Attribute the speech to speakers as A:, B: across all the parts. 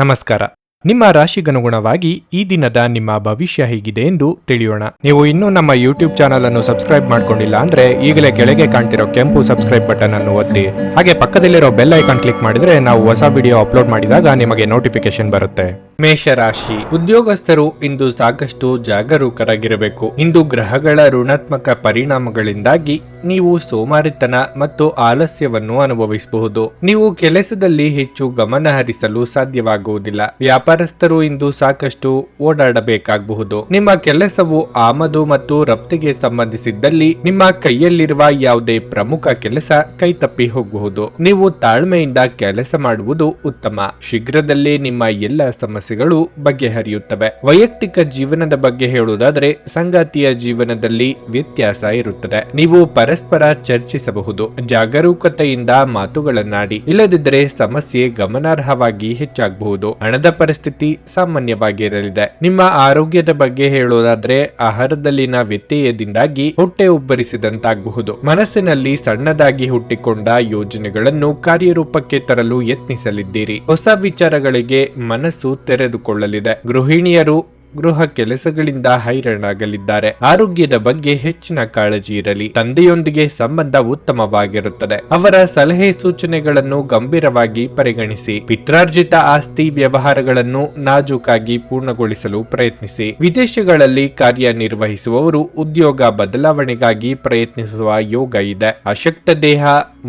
A: ನಮಸ್ಕಾರ. ನಿಮ್ಮ ರಾಶಿಗನುಗುಣವಾಗಿ ಈ ದಿನದ ನಿಮ್ಮ ಭವಿಷ್ಯ ಹೇಗಿದೆ ಎಂದು ತಿಳಿಯೋಣ. ನೀವು ಇನ್ನೂ ನಮ್ಮ ಯೂಟ್ಯೂಬ್ ಚಾನಲ್ ಅನ್ನು ಸಬ್ಸ್ಕ್ರೈಬ್ ಮಾಡ್ಕೊಂಡಿಲ್ಲ ಅಂದ್ರೆ ಈಗಲೇ ಕೆಳಗೆ ಕಾಣ್ತಿರೋ ಕೆಂಪು ಸಬ್ಸ್ಕ್ರೈಬ್ ಬಟನ್ ಅನ್ನು ಒತ್ತಿ. ಹಾಗೆ ಪಕ್ಕದಲ್ಲಿರೋ ಬೆಲ್ ಐಕಾನ್ ಕ್ಲಿಕ್ ಮಾಡಿದ್ರೆ ನಾವು ಹೊಸ ವಿಡಿಯೋ ಅಪ್ಲೋಡ್ ಮಾಡಿದಾಗ ನಿಮಗೆ ನೋಟಿಫಿಕೇಶನ್ ಬರುತ್ತೆ. ಮೇಷರಾಶಿ ಉದ್ಯೋಗಸ್ಥರು ಇಂದು ಸಾಕಷ್ಟು ಜಾಗರೂಕರಾಗಿರಬೇಕು. ಇಂದು ಗ್ರಹಗಳ ಋಣಾತ್ಮಕ ಪರಿಣಾಮಗಳಿಂದಾಗಿ ನೀವು ಸೋಮಾರಿತನ ಮತ್ತು ಆಲಸ್ಯವನ್ನು ಅನುಭವಿಸಬಹುದು. ನೀವು ಕೆಲಸದಲ್ಲಿ ಹೆಚ್ಚು ಗಮನ ಹರಿಸಲು ಸಾಧ್ಯವಾಗುವುದಿಲ್ಲ. ವ್ಯಾಪಾರಸ್ಥರು ಇಂದು ಸಾಕಷ್ಟು ಓಡಾಡಬೇಕಾಗಬಹುದು. ನಿಮ್ಮ ಕೆಲಸವು ಆಮದು ಮತ್ತು ರಫ್ತಿಗೆ ಸಂಬಂಧಿಸಿದ್ದಲ್ಲಿ ನಿಮ್ಮ ಕೈಯಲ್ಲಿರುವ ಯಾವುದೇ ಪ್ರಮುಖ ಕೆಲಸ ಕೈತಪ್ಪಿ ಹೋಗಬಹುದು. ನೀವು ತಾಳ್ಮೆಯಿಂದ ಕೆಲಸ ಮಾಡುವುದು ಉತ್ತಮ. ಶೀಘ್ರದಲ್ಲೇ ನಿಮ್ಮ ಎಲ್ಲ ಸಮಸ್ಯೆಗಳು ಬಗೆಹರಿಯುತ್ತವೆ. ವೈಯಕ್ತಿಕ ಜೀವನದ ಬಗ್ಗೆ ಹೇಳುವುದಾದರೆ ಸಂಗಾತಿಯ ಜೀವನದಲ್ಲಿ ವ್ಯತ್ಯಾಸ ಇರುತ್ತದೆ. ನೀವು ಪರಸ್ಪರ ಚರ್ಚಿಸಬಹುದು. ಜಾಗರೂಕತೆಯಿಂದ ಮಾತುಗಳನ್ನಾಡಿ, ಇಲ್ಲದಿದ್ದರೆ ಸಮಸ್ಯೆ ಗಮನಾರ್ಹವಾಗಿ ಹೆಚ್ಚಾಗಬಹುದು. ಹಣದ ಪರಿಸ್ಥಿತಿ ಸಾಮಾನ್ಯವಾಗಿರಲಿದೆ. ನಿಮ್ಮ ಆರೋಗ್ಯದ ಬಗ್ಗೆ ಹೇಳುವುದಾದರೆ ಆಹಾರದಲ್ಲಿನ ವ್ಯತ್ಯಯದಿಂದಾಗಿ ಹೊಟ್ಟೆ ಉಬ್ಬರಿಸಿದಂತಾಗಬಹುದು. ಮನಸ್ಸಿನಲ್ಲಿ ಸಣ್ಣದಾಗಿ ಹುಟ್ಟಿಕೊಂಡ ಯೋಜನೆಗಳನ್ನು ಕಾರ್ಯರೂಪಕ್ಕೆ ತರಲು ಯತ್ನಿಸಲಿದ್ದೀರಿ. ಹೊಸ ವಿಚಾರಗಳಿಗೆ ಮನಸ್ಸು ತೆರೆದುಕೊಳ್ಳಲಿದೆ. ಗೃಹಿಣಿಯರು ಗೃಹ ಕೆಲಸಗಳಿಂದ ಹೈರಾಣಾಗಲಿದ್ದಾರೆ. ಆರೋಗ್ಯದ ಬಗ್ಗೆ ಹೆಚ್ಚಿನ ಕಾಳಜಿ ಇರಲಿ. ತಂದೆಯೊಂದಿಗೆ ಸಂಬಂಧ ಉತ್ತಮವಾಗಿರುತ್ತದೆ. ಅವರ ಸಲಹೆ ಸೂಚನೆಗಳನ್ನು ಗಂಭೀರವಾಗಿ ಪರಿಗಣಿಸಿ. ಪಿತ್ರಾರ್ಜಿತ ಆಸ್ತಿ ವ್ಯವಹಾರಗಳನ್ನು ನಾಜೂಕಾಗಿ ಪೂರ್ಣಗೊಳಿಸಲು ಪ್ರಯತ್ನಿಸಿ. ವಿದೇಶಗಳಲ್ಲಿ ಕಾರ್ಯನಿರ್ವಹಿಸುವವರು ಉದ್ಯೋಗ ಬದಲಾವಣೆಗಾಗಿ ಪ್ರಯತ್ನಿಸುವ ಯೋಗ ಇದೆ. ಅಶಕ್ತ ದೇಹ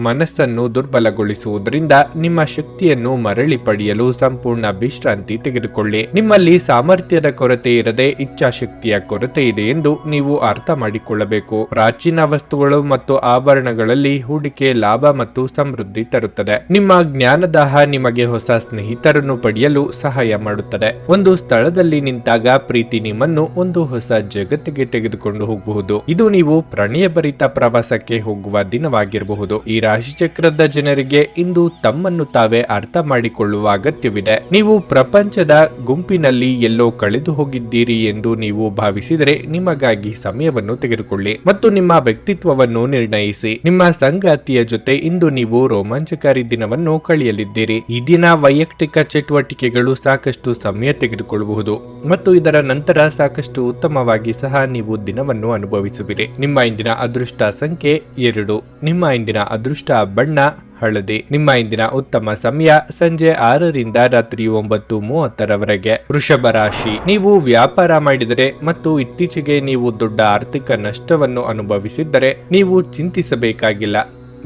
A: ಮನಸ್ಸನ್ನು ದುರ್ಬಲಗೊಳಿಸುವುದರಿಂದ ನಿಮ್ಮ ಶಕ್ತಿಯನ್ನು ಮರಳಿ ಪಡೆಯಲು ಸಂಪೂರ್ಣ ವಿಶ್ರಾಂತಿ ತೆಗೆದುಕೊಳ್ಳಿ. ನಿಮ್ಮಲ್ಲಿ ಸಾಮರ್ಥ್ಯದ ಕೊರತೆ ಇರದೆ ಇಚ್ಛಾಶಕ್ತಿಯ ಕೊರತೆ ಇದೆ ಎಂದು ನೀವು ಅರ್ಥ ಮಾಡಿಕೊಳ್ಳಬೇಕು. ಪ್ರಾಚೀನ ವಸ್ತುಗಳು ಮತ್ತು ಆಭರಣಗಳಲ್ಲಿ ಹೂಡಿಕೆ ಲಾಭ ಮತ್ತು ಸಮೃದ್ಧಿ ತರುತ್ತದೆ. ನಿಮ್ಮ ಜ್ಞಾನದಾಹ ನಿಮಗೆ ಹೊಸ ಸ್ನೇಹಿತರನ್ನು ಪಡೆಯಲು ಸಹಾಯ ಮಾಡುತ್ತದೆ. ಒಂದು ಸ್ಥಳದಲ್ಲಿ ನಿಂತಾಗ ಪ್ರೀತಿ ನಿಮ್ಮನ್ನು ಒಂದು ಹೊಸ ಜಗತ್ತಿಗೆ ತೆಗೆದುಕೊಂಡು ಹೋಗಬಹುದು. ಇದು ನೀವು ಪ್ರಣಯಭರಿತ ಪ್ರವಾಸಕ್ಕೆ ಹೋಗುವ ದಿನವಾಗಿರಬಹುದು. ಈ ರಾಶಿಚಕ್ರದ ಜನರಿಗೆ ಇಂದು ತಮ್ಮನ್ನು ತಾವೇ ಅರ್ಥ ಮಾಡಿಕೊಳ್ಳುವ ಅಗತ್ಯವಿದೆ. ನೀವು ಪ್ರಪಂಚದ ಗುಂಪಿನಲ್ಲಿ ಎಲ್ಲೋ ಕಳೆದು ಹೋಗಿದ್ದೀರಿ ಎಂದು ನೀವು ಭಾವಿಸಿದರೆ ನಿಮಗಾಗಿ ಸಮಯವನ್ನು ತೆಗೆದುಕೊಳ್ಳಿ ಮತ್ತು ನಿಮ್ಮ ವ್ಯಕ್ತಿತ್ವವನ್ನು ನಿರ್ಣಯಿಸಿ. ನಿಮ್ಮ ಸಂಗಾತಿಯ ಜೊತೆ ಇಂದು ನೀವು ರೋಮಾಂಚಕಾರಿ ದಿನವನ್ನು ಕಳೆಯಲಿದ್ದೀರಿ. ಈ ದಿನ ವೈಯಕ್ತಿಕ ಚಟುವಟಿಕೆಗಳು ಸಾಕಷ್ಟು ಸಮಯ ತೆಗೆದುಕೊಳ್ಳಬಹುದು ಮತ್ತು ಇದರ ನಂತರ ಸಾಕಷ್ಟು ಉತ್ತಮವಾಗಿ ಸಹ ನೀವು ದಿನವನ್ನು ಅನುಭವಿಸುವಿರಿ. ನಿಮ್ಮ ಇಂದಿನ ಅದೃಷ್ಟ ಸಂಖ್ಯೆ 2. ನಿಮ್ಮ ಇಂದಿನ ಅದೃಷ್ಟ ಬಣ್ಣ ಹಳದಿ. ನಿಮ್ಮ ಇಂದಿನ ಉತ್ತಮ ಸಮಯ ಸಂಜೆ 6ರಿಂದ ರಾತ್ರಿ 9:30 ವೃಷಭ ರಾಶಿ ನೀವು ವ್ಯಾಪಾರ ಮಾಡಿದರೆ ಮತ್ತು ಇತ್ತೀಚೆಗೆ ನೀವು ದೊಡ್ಡ ಆರ್ಥಿಕ ನಷ್ಟವನ್ನು ಅನುಭವಿಸಿದ್ದರೆ ನೀವು ಚಿಂತಿಸಬೇಕಾಗಿಲ್ಲ.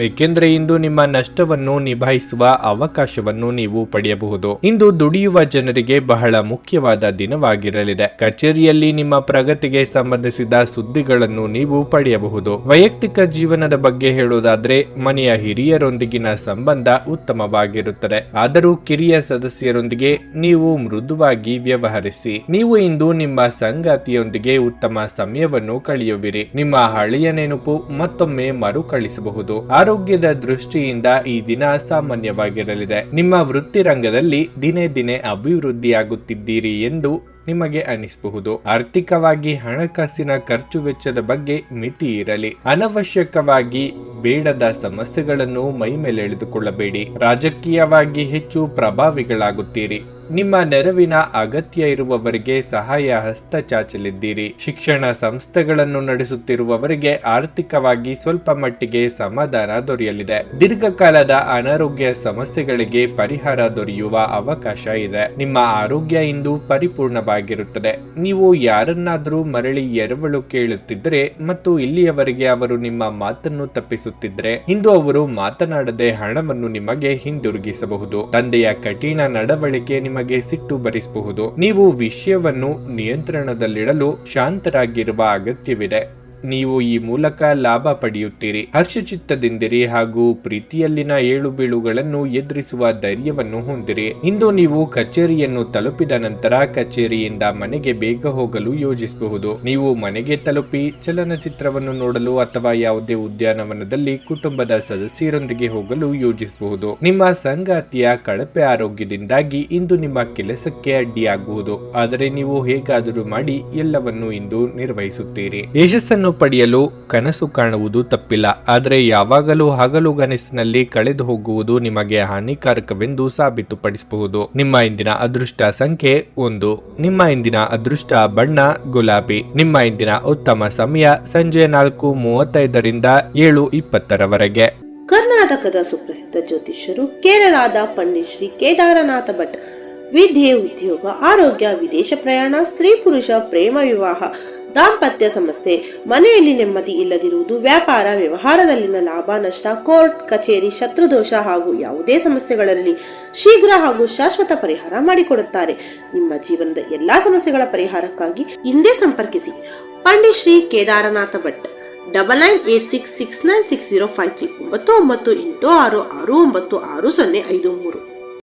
A: ಏಕೆಂದರೆ ಇಂದು ನಿಮ್ಮ ನಷ್ಟವನ್ನು ನಿಭಾಯಿಸುವ ಅವಕಾಶವನ್ನು ನೀವು ಪಡೆಯಬಹುದು. ಇಂದು ದುಡಿಯುವ ಜನರಿಗೆ ಬಹಳ ಮುಖ್ಯವಾದ ದಿನವಾಗಿರಲಿದೆ. ಕಚೇರಿಯಲ್ಲಿ ನಿಮ್ಮ ಪ್ರಗತಿಗೆ ಸಂಬಂಧಿಸಿದ ಸುದ್ದಿಗಳನ್ನು ನೀವು ಪಡೆಯಬಹುದು. ವೈಯಕ್ತಿಕ ಜೀವನದ ಬಗ್ಗೆ ಹೇಳುವುದಾದ್ರೆ ಮನೆಯ ಹಿರಿಯರೊಂದಿಗಿನ ಸಂಬಂಧ ಉತ್ತಮವಾಗಿರುತ್ತದೆ. ಆದರೂ ಕಿರಿಯ ಸದಸ್ಯರೊಂದಿಗೆ ನೀವು ಮೃದುವಾಗಿ ವ್ಯವಹರಿಸಿ. ನೀವು ಇಂದು ನಿಮ್ಮ ಸಂಗಾತಿಯೊಂದಿಗೆ ಉತ್ತಮ ಸಮಯವನ್ನು ಕಳೆಯುವಿರಿ. ನಿಮ್ಮ ಹಳೆಯ ನೆನಪು ಮತ್ತೊಮ್ಮೆ ಮರುಕಳಿಸಬಹುದು. ಆರೋಗ್ಯದ ದೃಷ್ಟಿಯಿಂದ ಈ ದಿನ ಸಾಮಾನ್ಯವಾಗಿರಲಿದೆ. ನಿಮ್ಮ ವೃತ್ತಿ ರಂಗದಲ್ಲಿ ದಿನೇ ದಿನೇ ಅಭಿವೃದ್ಧಿಯಾಗುತ್ತಿದ್ದೀರಿ ಎಂದು ನಿಮಗೆ ಅನಿಸಬಹುದು. ಆರ್ಥಿಕವಾಗಿ ಹಣಕಾಸಿನ ಖರ್ಚು ವೆಚ್ಚದ ಬಗ್ಗೆ ಮಿತಿ ಇರಲಿ. ಅನವಶ್ಯಕವಾಗಿ ಬೇಡದ ಸಮಸ್ಯೆಗಳನ್ನು ಮೈಮೇಲೆ ಎಳೆದುಕೊಳ್ಳಬೇಡಿ. ರಾಜಕೀಯವಾಗಿ ಹೆಚ್ಚು ಪ್ರಭಾವಿಗಳಾಗುತ್ತೀರಿ. ನಿಮ್ಮ ನೆರವಿನ ಅಗತ್ಯ ಇರುವವರಿಗೆ ಸಹಾಯ ಹಸ್ತ ಚಾಚಲಿದ್ದೀರಿ. ಶಿಕ್ಷಣ ಸಂಸ್ಥೆಗಳನ್ನು ನಡೆಸುತ್ತಿರುವವರಿಗೆ ಆರ್ಥಿಕವಾಗಿ ಸ್ವಲ್ಪ ಮಟ್ಟಿಗೆ ಸಮಾಧಾನ ದೊರೆಯಲಿದೆ. ದೀರ್ಘಕಾಲದ ಅನಾರೋಗ್ಯ ಸಮಸ್ಯೆಗಳಿಗೆ ಪರಿಹಾರ ದೊರೆಯುವ ಅವಕಾಶ ಇದೆ. ನಿಮ್ಮ ಆರೋಗ್ಯ ಇಂದು ಪರಿಪೂರ್ಣವಾಗಿರುತ್ತದೆ. ನೀವು ಯಾರನ್ನಾದರೂ ಮರಳಿ ಎರವಲು ಕೇಳುತ್ತಿದ್ದರೆ ಮತ್ತು ಇಲ್ಲಿಯವರೆಗೆ ಅವರು ನಿಮ್ಮ ಮಾತನ್ನು ತಪ್ಪಿಸುತ್ತಿದ್ದರೆ ಇಂದು ಅವರು ಮಾತನಾಡದೆ ಹಣವನ್ನು ನಿಮಗೆ ಹಿಂದಿರುಗಿಸಬಹುದು. ತಂದೆಯ ಕಠಿಣ ನಡವಳಿಕೆ ನಿಮಗೆ ಸಿಟ್ಟು ಬರಿಸಬಹುದು. ನೀವು ವಿಷಯವನ್ನು ನಿಯಂತ್ರಣದಲ್ಲಿಡಲು ಶಾಂತರಾಗಿರುವ ಅಗತ್ಯವಿದೆ. ನೀವು ಈ ಮೂಲಕ ಲಾಭ ಪಡೆಯುತ್ತೀರಿ. ಹರ್ಷಚಿತ್ತದಿಂದಿರಿ ಹಾಗೂ ಪ್ರೀತಿಯಲ್ಲಿನ ಏಳು ಬೀಳುಗಳನ್ನು ಎದುರಿಸುವ ಧೈರ್ಯವನ್ನು ಹೊಂದಿರಿ. ಇಂದು ನೀವು ಕಚೇರಿಯನ್ನು ತಲುಪಿದ ನಂತರ ಕಚೇರಿಯಿಂದ ಮನೆಗೆ ಬೇಗ ಹೋಗಲು ಯೋಜಿಸಬಹುದು. ನೀವು ಮನೆಗೆ ತಲುಪಿ ಚಲನಚಿತ್ರವನ್ನು ನೋಡಲು ಅಥವಾ ಯಾವುದೇ ಉದ್ಯಾನವನದಲ್ಲಿ ಕುಟುಂಬದ ಸದಸ್ಯರೊಂದಿಗೆ ಹೋಗಲು ಯೋಜಿಸಬಹುದು. ನಿಮ್ಮ ಸಂಗಾತಿಯ ಕಳಪೆ ಆರೋಗ್ಯದಿಂದಾಗಿ ಇಂದು ನಿಮ್ಮ ಕೆಲಸಕ್ಕೆ ಅಡ್ಡಿಯಾಗಬಹುದು. ಆದರೆ ನೀವು ಹೇಗಾದರೂ ಮಾಡಿ ಎಲ್ಲವನ್ನು ಇಂದು ನಿರ್ವಹಿಸುತ್ತೀರಿ. ಯಶಸ್ಸನ್ನು ಪಡೆಯಲು ಕನಸು ಕಾಣುವುದು ತಪ್ಪಿಲ್ಲ, ಆದರೆ ಯಾವಾಗಲೂ ಹಗಲುಗನಸಿನಲ್ಲಿ ಕಳೆದು ಹೋಗುವುದು ನಿಮಗೆ ಹಾನಿಕಾರಕವೆಂದು ಸಾಬೀತುಪಡಿಸಬಹುದು. ನಿಮ್ಮ ಇಂದಿನ ಅದೃಷ್ಟ ಸಂಖ್ಯೆ 1. ನಿಮ್ಮ ಇಂದಿನ ಅದೃಷ್ಟ ಬಣ್ಣ ಗುಲಾಬಿ. ನಿಮ್ಮ ಇಂದಿನ ಉತ್ತಮ ಸಮಯ ಸಂಜೆ 4:35ರಿಂದ 7:20ರವರೆಗೆ.
B: ಕರ್ನಾಟಕದ ಸುಪ್ರಸಿದ್ಧ ಜ್ಯೋತಿಷ್ಯರು ಕೇರಳದ ಪಂಡಿತ್ ಶ್ರೀ ಕೇದಾರನಾಥ ಭಟ್. ವಿದ್ಯೆ, ಉದ್ಯೋಗ, ಆರೋಗ್ಯ, ವಿದೇಶ ಪ್ರಯಾಣ, ಸ್ತ್ರೀ ಪುರುಷ ಪ್ರೇಮ ವಿವಾಹ, ದಾಂಪತ್ಯ ಸಮಸ್ಯೆ, ಮನೆಯಲ್ಲಿ ನೆಮ್ಮದಿ ಇಲ್ಲದಿರುವುದು, ವ್ಯಾಪಾರ ವ್ಯವಹಾರದಲ್ಲಿನ ಲಾಭ ನಷ್ಟ, ಕೋರ್ಟ್ ಕಚೇರಿ, ಶತ್ರುದೋಷ ಹಾಗೂ ಯಾವುದೇ ಸಮಸ್ಯೆಗಳಲ್ಲಿ ಶೀಘ್ರ ಹಾಗೂ ಶಾಶ್ವತ ಪರಿಹಾರ ಮಾಡಿಕೊಡುತ್ತಾರೆ. ನಿಮ್ಮ ಜೀವನದ ಎಲ್ಲಾ ಸಮಸ್ಯೆಗಳ ಪರಿಹಾರಕ್ಕಾಗಿ ಹಿಂದೆ ಸಂಪರ್ಕಿಸಿ ಪಂಡಿತ್ ಶ್ರೀ ಕೇದಾರನಾಥ ಭಟ್. 9986696053 9986669053.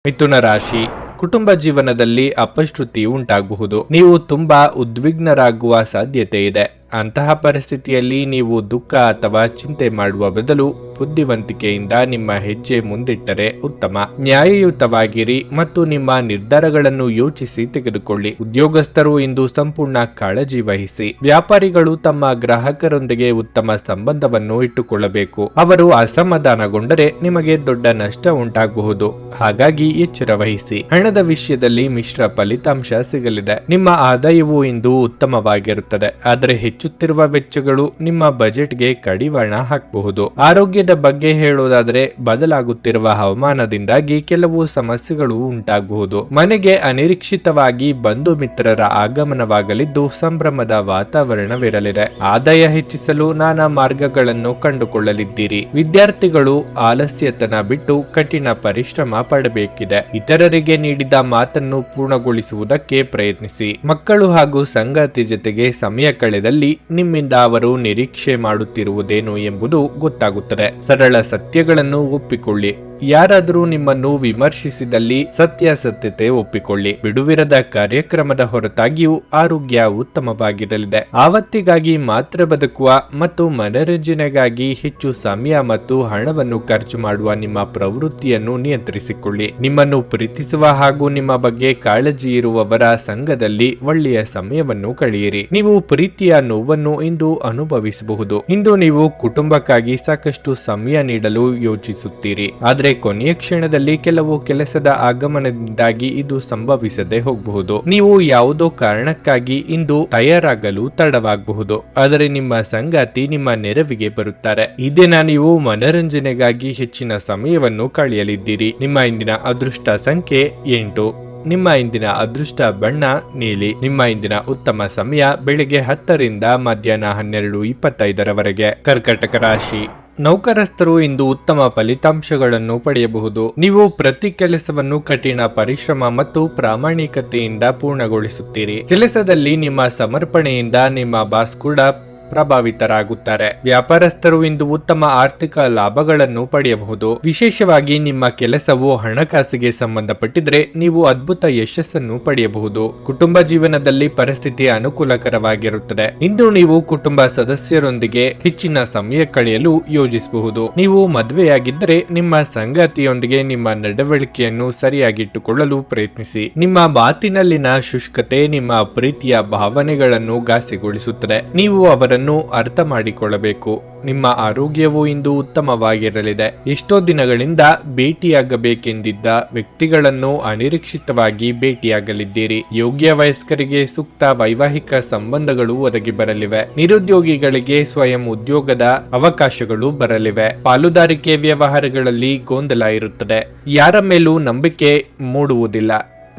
A: ಮಿಥುನ ರಾಶಿ. ಕುಟುಂಬ ಜೀವನದಲ್ಲಿ ಅಪಶ್ರುತಿ ಉಂಟಾಗಬಹುದು. ನೀವು ತುಂಬಾ ಉದ್ವಿಗ್ನರಾಗುವ ಸಾಧ್ಯತೆ ಇದೆ. ಅಂತಹ ಪರಿಸ್ಥಿತಿಯಲ್ಲಿ ನೀವು ದುಃಖ ಅಥವಾ ಚಿಂತೆ ಮಾಡುವ ಬದಲು ಬುದ್ಧಿವಂತಿಕೆಯಿಂದ ನಿಮ್ಮ ಹೆಜ್ಜೆ ಮುಂದಿಟ್ಟರೆ ಉತ್ತಮ. ನ್ಯಾಯಯುತವಾಗಿರಿ ಮತ್ತು ನಿಮ್ಮ ನಿರ್ಧಾರಗಳನ್ನು ಯೋಚಿಸಿ ತೆಗೆದುಕೊಳ್ಳಿ. ಉದ್ಯೋಗಸ್ಥರು ಇಂದು ಸಂಪೂರ್ಣ ಕಾಳಜಿ ವಹಿಸಿ. ವ್ಯಾಪಾರಿಗಳು ತಮ್ಮ ಗ್ರಾಹಕರೊಂದಿಗೆ ಉತ್ತಮ ಸಂಬಂಧವನ್ನು ಇಟ್ಟುಕೊಳ್ಳಬೇಕು. ಅವರು ಅಸಮಾಧಾನಗೊಂಡರೆ ನಿಮಗೆ ದೊಡ್ಡ ನಷ್ಟ ಉಂಟಾಗಬಹುದು, ಹಾಗಾಗಿ ಎಚ್ಚರ ವಹಿಸಿ. ಹಣದ ವಿಷಯದಲ್ಲಿ ಮಿಶ್ರ ಫಲಿತಾಂಶ ಸಿಗಲಿದೆ. ನಿಮ್ಮ ಆದಾಯವು ಇಂದು ಉತ್ತಮವಾಗಿರುತ್ತದೆ, ಆದರೆ ಹೆಚ್ಚುತ್ತಿರುವ ವೆಚ್ಚಗಳು ನಿಮ್ಮ ಬಜೆಟ್ಗೆ ಕಡಿವಾಣ ಹಾಕಬಹುದು. ಆರೋಗ್ಯದ ಬಗ್ಗೆ ಹೇಳೋದಾದರೆ, ಬದಲಾಗುತ್ತಿರುವ ಹವಾಮಾನದಿಂದಾಗಿ ಕೆಲವು ಸಮಸ್ಯೆಗಳು ಉಂಟಾಗಬಹುದು. ಮನೆಗೆ ಅನಿರೀಕ್ಷಿತವಾಗಿ ಬಂಧು ಮಿತ್ರರ ಆಗಮನವಾಗಲಿದ್ದು ಸಂಭ್ರಮದ ವಾತಾವರಣವಿರಲಿದೆ. ಆದಾಯ ಹೆಚ್ಚಿಸಲು ನಾನಾ ಮಾರ್ಗಗಳನ್ನು ಕಂಡುಕೊಳ್ಳಲಿದ್ದೀರಿ. ವಿದ್ಯಾರ್ಥಿಗಳು ಆಲಸ್ಯತನ ಬಿಟ್ಟು ಕಠಿಣ ಪರಿಶ್ರಮ ಪಡಬೇಕಿದೆ. ಇತರರಿಗೆ ನೀಡಿದ ಮಾತನ್ನು ಪೂರ್ಣಗೊಳಿಸುವುದಕ್ಕೆ ಪ್ರಯತ್ನಿಸಿ. ಮಕ್ಕಳು ಹಾಗೂ ಸಂಗಾತಿ ಜೊತೆಗೆ ಸಮಯ ಕಳೆದಲ್ಲಿ ನಿಮ್ಮಿಂದ ಅವರು ನಿರೀಕ್ಷೆ ಮಾಡುತ್ತಿರುವುದೇನು ಎಂಬುದು ಗೊತ್ತಾಗುತ್ತದೆ. ಸರಳ ಸತ್ಯಗಳನ್ನು ಒಪ್ಪಿಕೊಳ್ಳಿ. ಯಾರಾದರೂ ನಿಮ್ಮನ್ನು ವಿಮರ್ಶಿಸಿದಲ್ಲಿ ಸತ್ಯಾಸತ್ಯತೆ ಒಪ್ಪಿಕೊಳ್ಳಿ. ಬಿಡುವಿರದ ಕಾರ್ಯಕ್ರಮದ ಹೊರತಾಗಿಯೂ ಆರೋಗ್ಯ ಉತ್ತಮವಾಗಿರಲಿದೆ. ಆವತ್ತಿಗಾಗಿ ಮಾತ್ರ ಬದುಕುವ ಮತ್ತು ಮನರಂಜನೆಗಾಗಿ ಹೆಚ್ಚು ಸಮಯ ಮತ್ತು ಹಣವನ್ನು ಖರ್ಚು ಮಾಡುವ ನಿಮ್ಮ ಪ್ರವೃತ್ತಿಯನ್ನು ನಿಯಂತ್ರಿಸಿಕೊಳ್ಳಿ. ನಿಮ್ಮನ್ನು ಪ್ರೀತಿಸುವ ಹಾಗೂ ನಿಮ್ಮ ಬಗ್ಗೆ ಕಾಳಜಿ ಇರುವವರ ಸಂಘದಲ್ಲಿ ಒಳ್ಳೆಯ ಸಮಯವನ್ನು ಕಳೆಯಿರಿ. ನೀವು ಪ್ರೀತಿಯ ನೋವನ್ನು ಇಂದು ಅನುಭವಿಸಬಹುದು. ಇಂದು ನೀವು ಕುಟುಂಬಕ್ಕಾಗಿ ಸಾಕಷ್ಟು ಸಮಯ ನೀಡಲು ಯೋಚಿಸುತ್ತೀರಿ, ಆದರೆ ಕೊನೆಯ ಕ್ಷಣದಲ್ಲಿ ಕೆಲವು ಕೆಲಸದ ಆಗಮನದಿಂದಾಗಿ ಇದು ಸಂಭವಿಸದೆ ಹೋಗಬಹುದು. ನೀವು ಯಾವುದೋ ಕಾರಣಕ್ಕಾಗಿ ಇಂದು ತಯಾರಾಗಲು ತಡವಾಗಬಹುದು, ಆದರೆ ನಿಮ್ಮ ಸಂಗಾತಿ ನಿಮ್ಮ ನೆರವಿಗೆ ಬರುತ್ತಾರೆ. ಈ ದಿನ ನೀವು ಮನರಂಜನೆಗಾಗಿ ಹೆಚ್ಚಿನ ಸಮಯವನ್ನು ಕಳೆಯಲಿದ್ದೀರಿ. ನಿಮ್ಮ ಇಂದಿನ ಅದೃಷ್ಟ ಸಂಖ್ಯೆ 8. ನಿಮ್ಮ ಇಂದಿನ ಅದೃಷ್ಟ ಬಣ್ಣ ನೀಲಿ. ನಿಮ್ಮ ಇಂದಿನ ಉತ್ತಮ ಸಮಯ ಬೆಳಿಗ್ಗೆ 10ರಿಂದ ಮಧ್ಯಾಹ್ನ 12:25ರವರೆಗೆ. ಕರ್ಕಟಕ ರಾಶಿ. ನೌಕರಸ್ಥರು ಇಂದು ಉತ್ತಮ ಫಲಿತಾಂಶಗಳನ್ನು ಪಡೆಯಬಹುದು. ನೀವು ಪ್ರತಿ ಕೆಲಸವನ್ನು ಕಠಿಣ ಪರಿಶ್ರಮ ಮತ್ತು ಪ್ರಾಮಾಣಿಕತೆಯಿಂದ ಪೂರ್ಣಗೊಳಿಸುತ್ತೀರಿ. ಕೆಲಸದಲ್ಲಿ ನಿಮ್ಮ ಸಮರ್ಪಣೆಯಿಂದ ನಿಮ್ಮ ಬಾಸ್ ಕೂಡ ಪ್ರಭಾವಿತರಾಗುತ್ತಾರೆ. ವ್ಯಾಪಾರಸ್ಥರು ಇಂದು ಉತ್ತಮ ಆರ್ಥಿಕ ಲಾಭಗಳನ್ನು ಪಡೆಯಬಹುದು. ವಿಶೇಷವಾಗಿ ನಿಮ್ಮ ಕೆಲಸವು ಹಣಕಾಸಿಗೆ ಸಂಬಂಧಪಟ್ಟಿದ್ರೆ ನೀವು ಅದ್ಭುತ ಯಶಸ್ಸನ್ನು ಪಡೆಯಬಹುದು. ಕುಟುಂಬ ಜೀವನದಲ್ಲಿ ಪರಿಸ್ಥಿತಿ ಅನುಕೂಲಕರವಾಗಿರುತ್ತದೆ. ಇಂದು ನೀವು ಕುಟುಂಬ ಸದಸ್ಯರೊಂದಿಗೆ ಹೆಚ್ಚಿನ ಸಮಯ ಕಳೆಯಲು ಯೋಜಿಸಬಹುದು. ನೀವು ಮದುವೆಯಾಗಿದ್ದರೆ ನಿಮ್ಮ ಸಂಗಾತಿಯೊಂದಿಗೆ ನಿಮ್ಮ ನಡವಳಿಕೆಯನ್ನು ಸರಿಯಾಗಿಟ್ಟುಕೊಳ್ಳಲು ಪ್ರಯತ್ನಿಸಿ. ನಿಮ್ಮ ಮಾತಿನಲ್ಲಿನ ಶುಷ್ಕತೆ ನಿಮ್ಮ ಪ್ರೀತಿಯ ಭಾವನೆಗಳನ್ನು ಘಾಸಿಗೊಳಿಸುತ್ತದೆ. ನೀವು ಅವರನ್ನು ಅರ್ಥ ಮಾಡಿಕೊಳ್ಳಬೇಕು. ನಿಮ್ಮ ಆರೋಗ್ಯವು ಇಂದು ಉತ್ತಮವಾಗಿರಲಿದೆ. ಎಷ್ಟೋ ದಿನಗಳಿಂದ ಭೇಟಿಯಾಗಬೇಕೆಂದಿದ್ದ ವ್ಯಕ್ತಿಗಳನ್ನು ಅನಿರೀಕ್ಷಿತವಾಗಿ ಭೇಟಿಯಾಗಲಿದ್ದೀರಿ. ಯೋಗ್ಯ ವಯಸ್ಕರಿಗೆ ಸೂಕ್ತ ವೈವಾಹಿಕ ಸಂಬಂಧಗಳು ಒದಗಿ ಬರಲಿವೆ. ನಿರುದ್ಯೋಗಿಗಳಿಗೆ ಸ್ವಯಂ ಉದ್ಯೋಗದ ಅವಕಾಶಗಳು ಬರಲಿವೆ. ಪಾಲುದಾರಿಕೆ ವ್ಯವಹಾರಗಳಲ್ಲಿ ಗೊಂದಲ ಇರುತ್ತದೆ. ಯಾರ ಮೇಲೂ ನಂಬಿಕೆ ಮೂಡುವುದಿಲ್ಲ.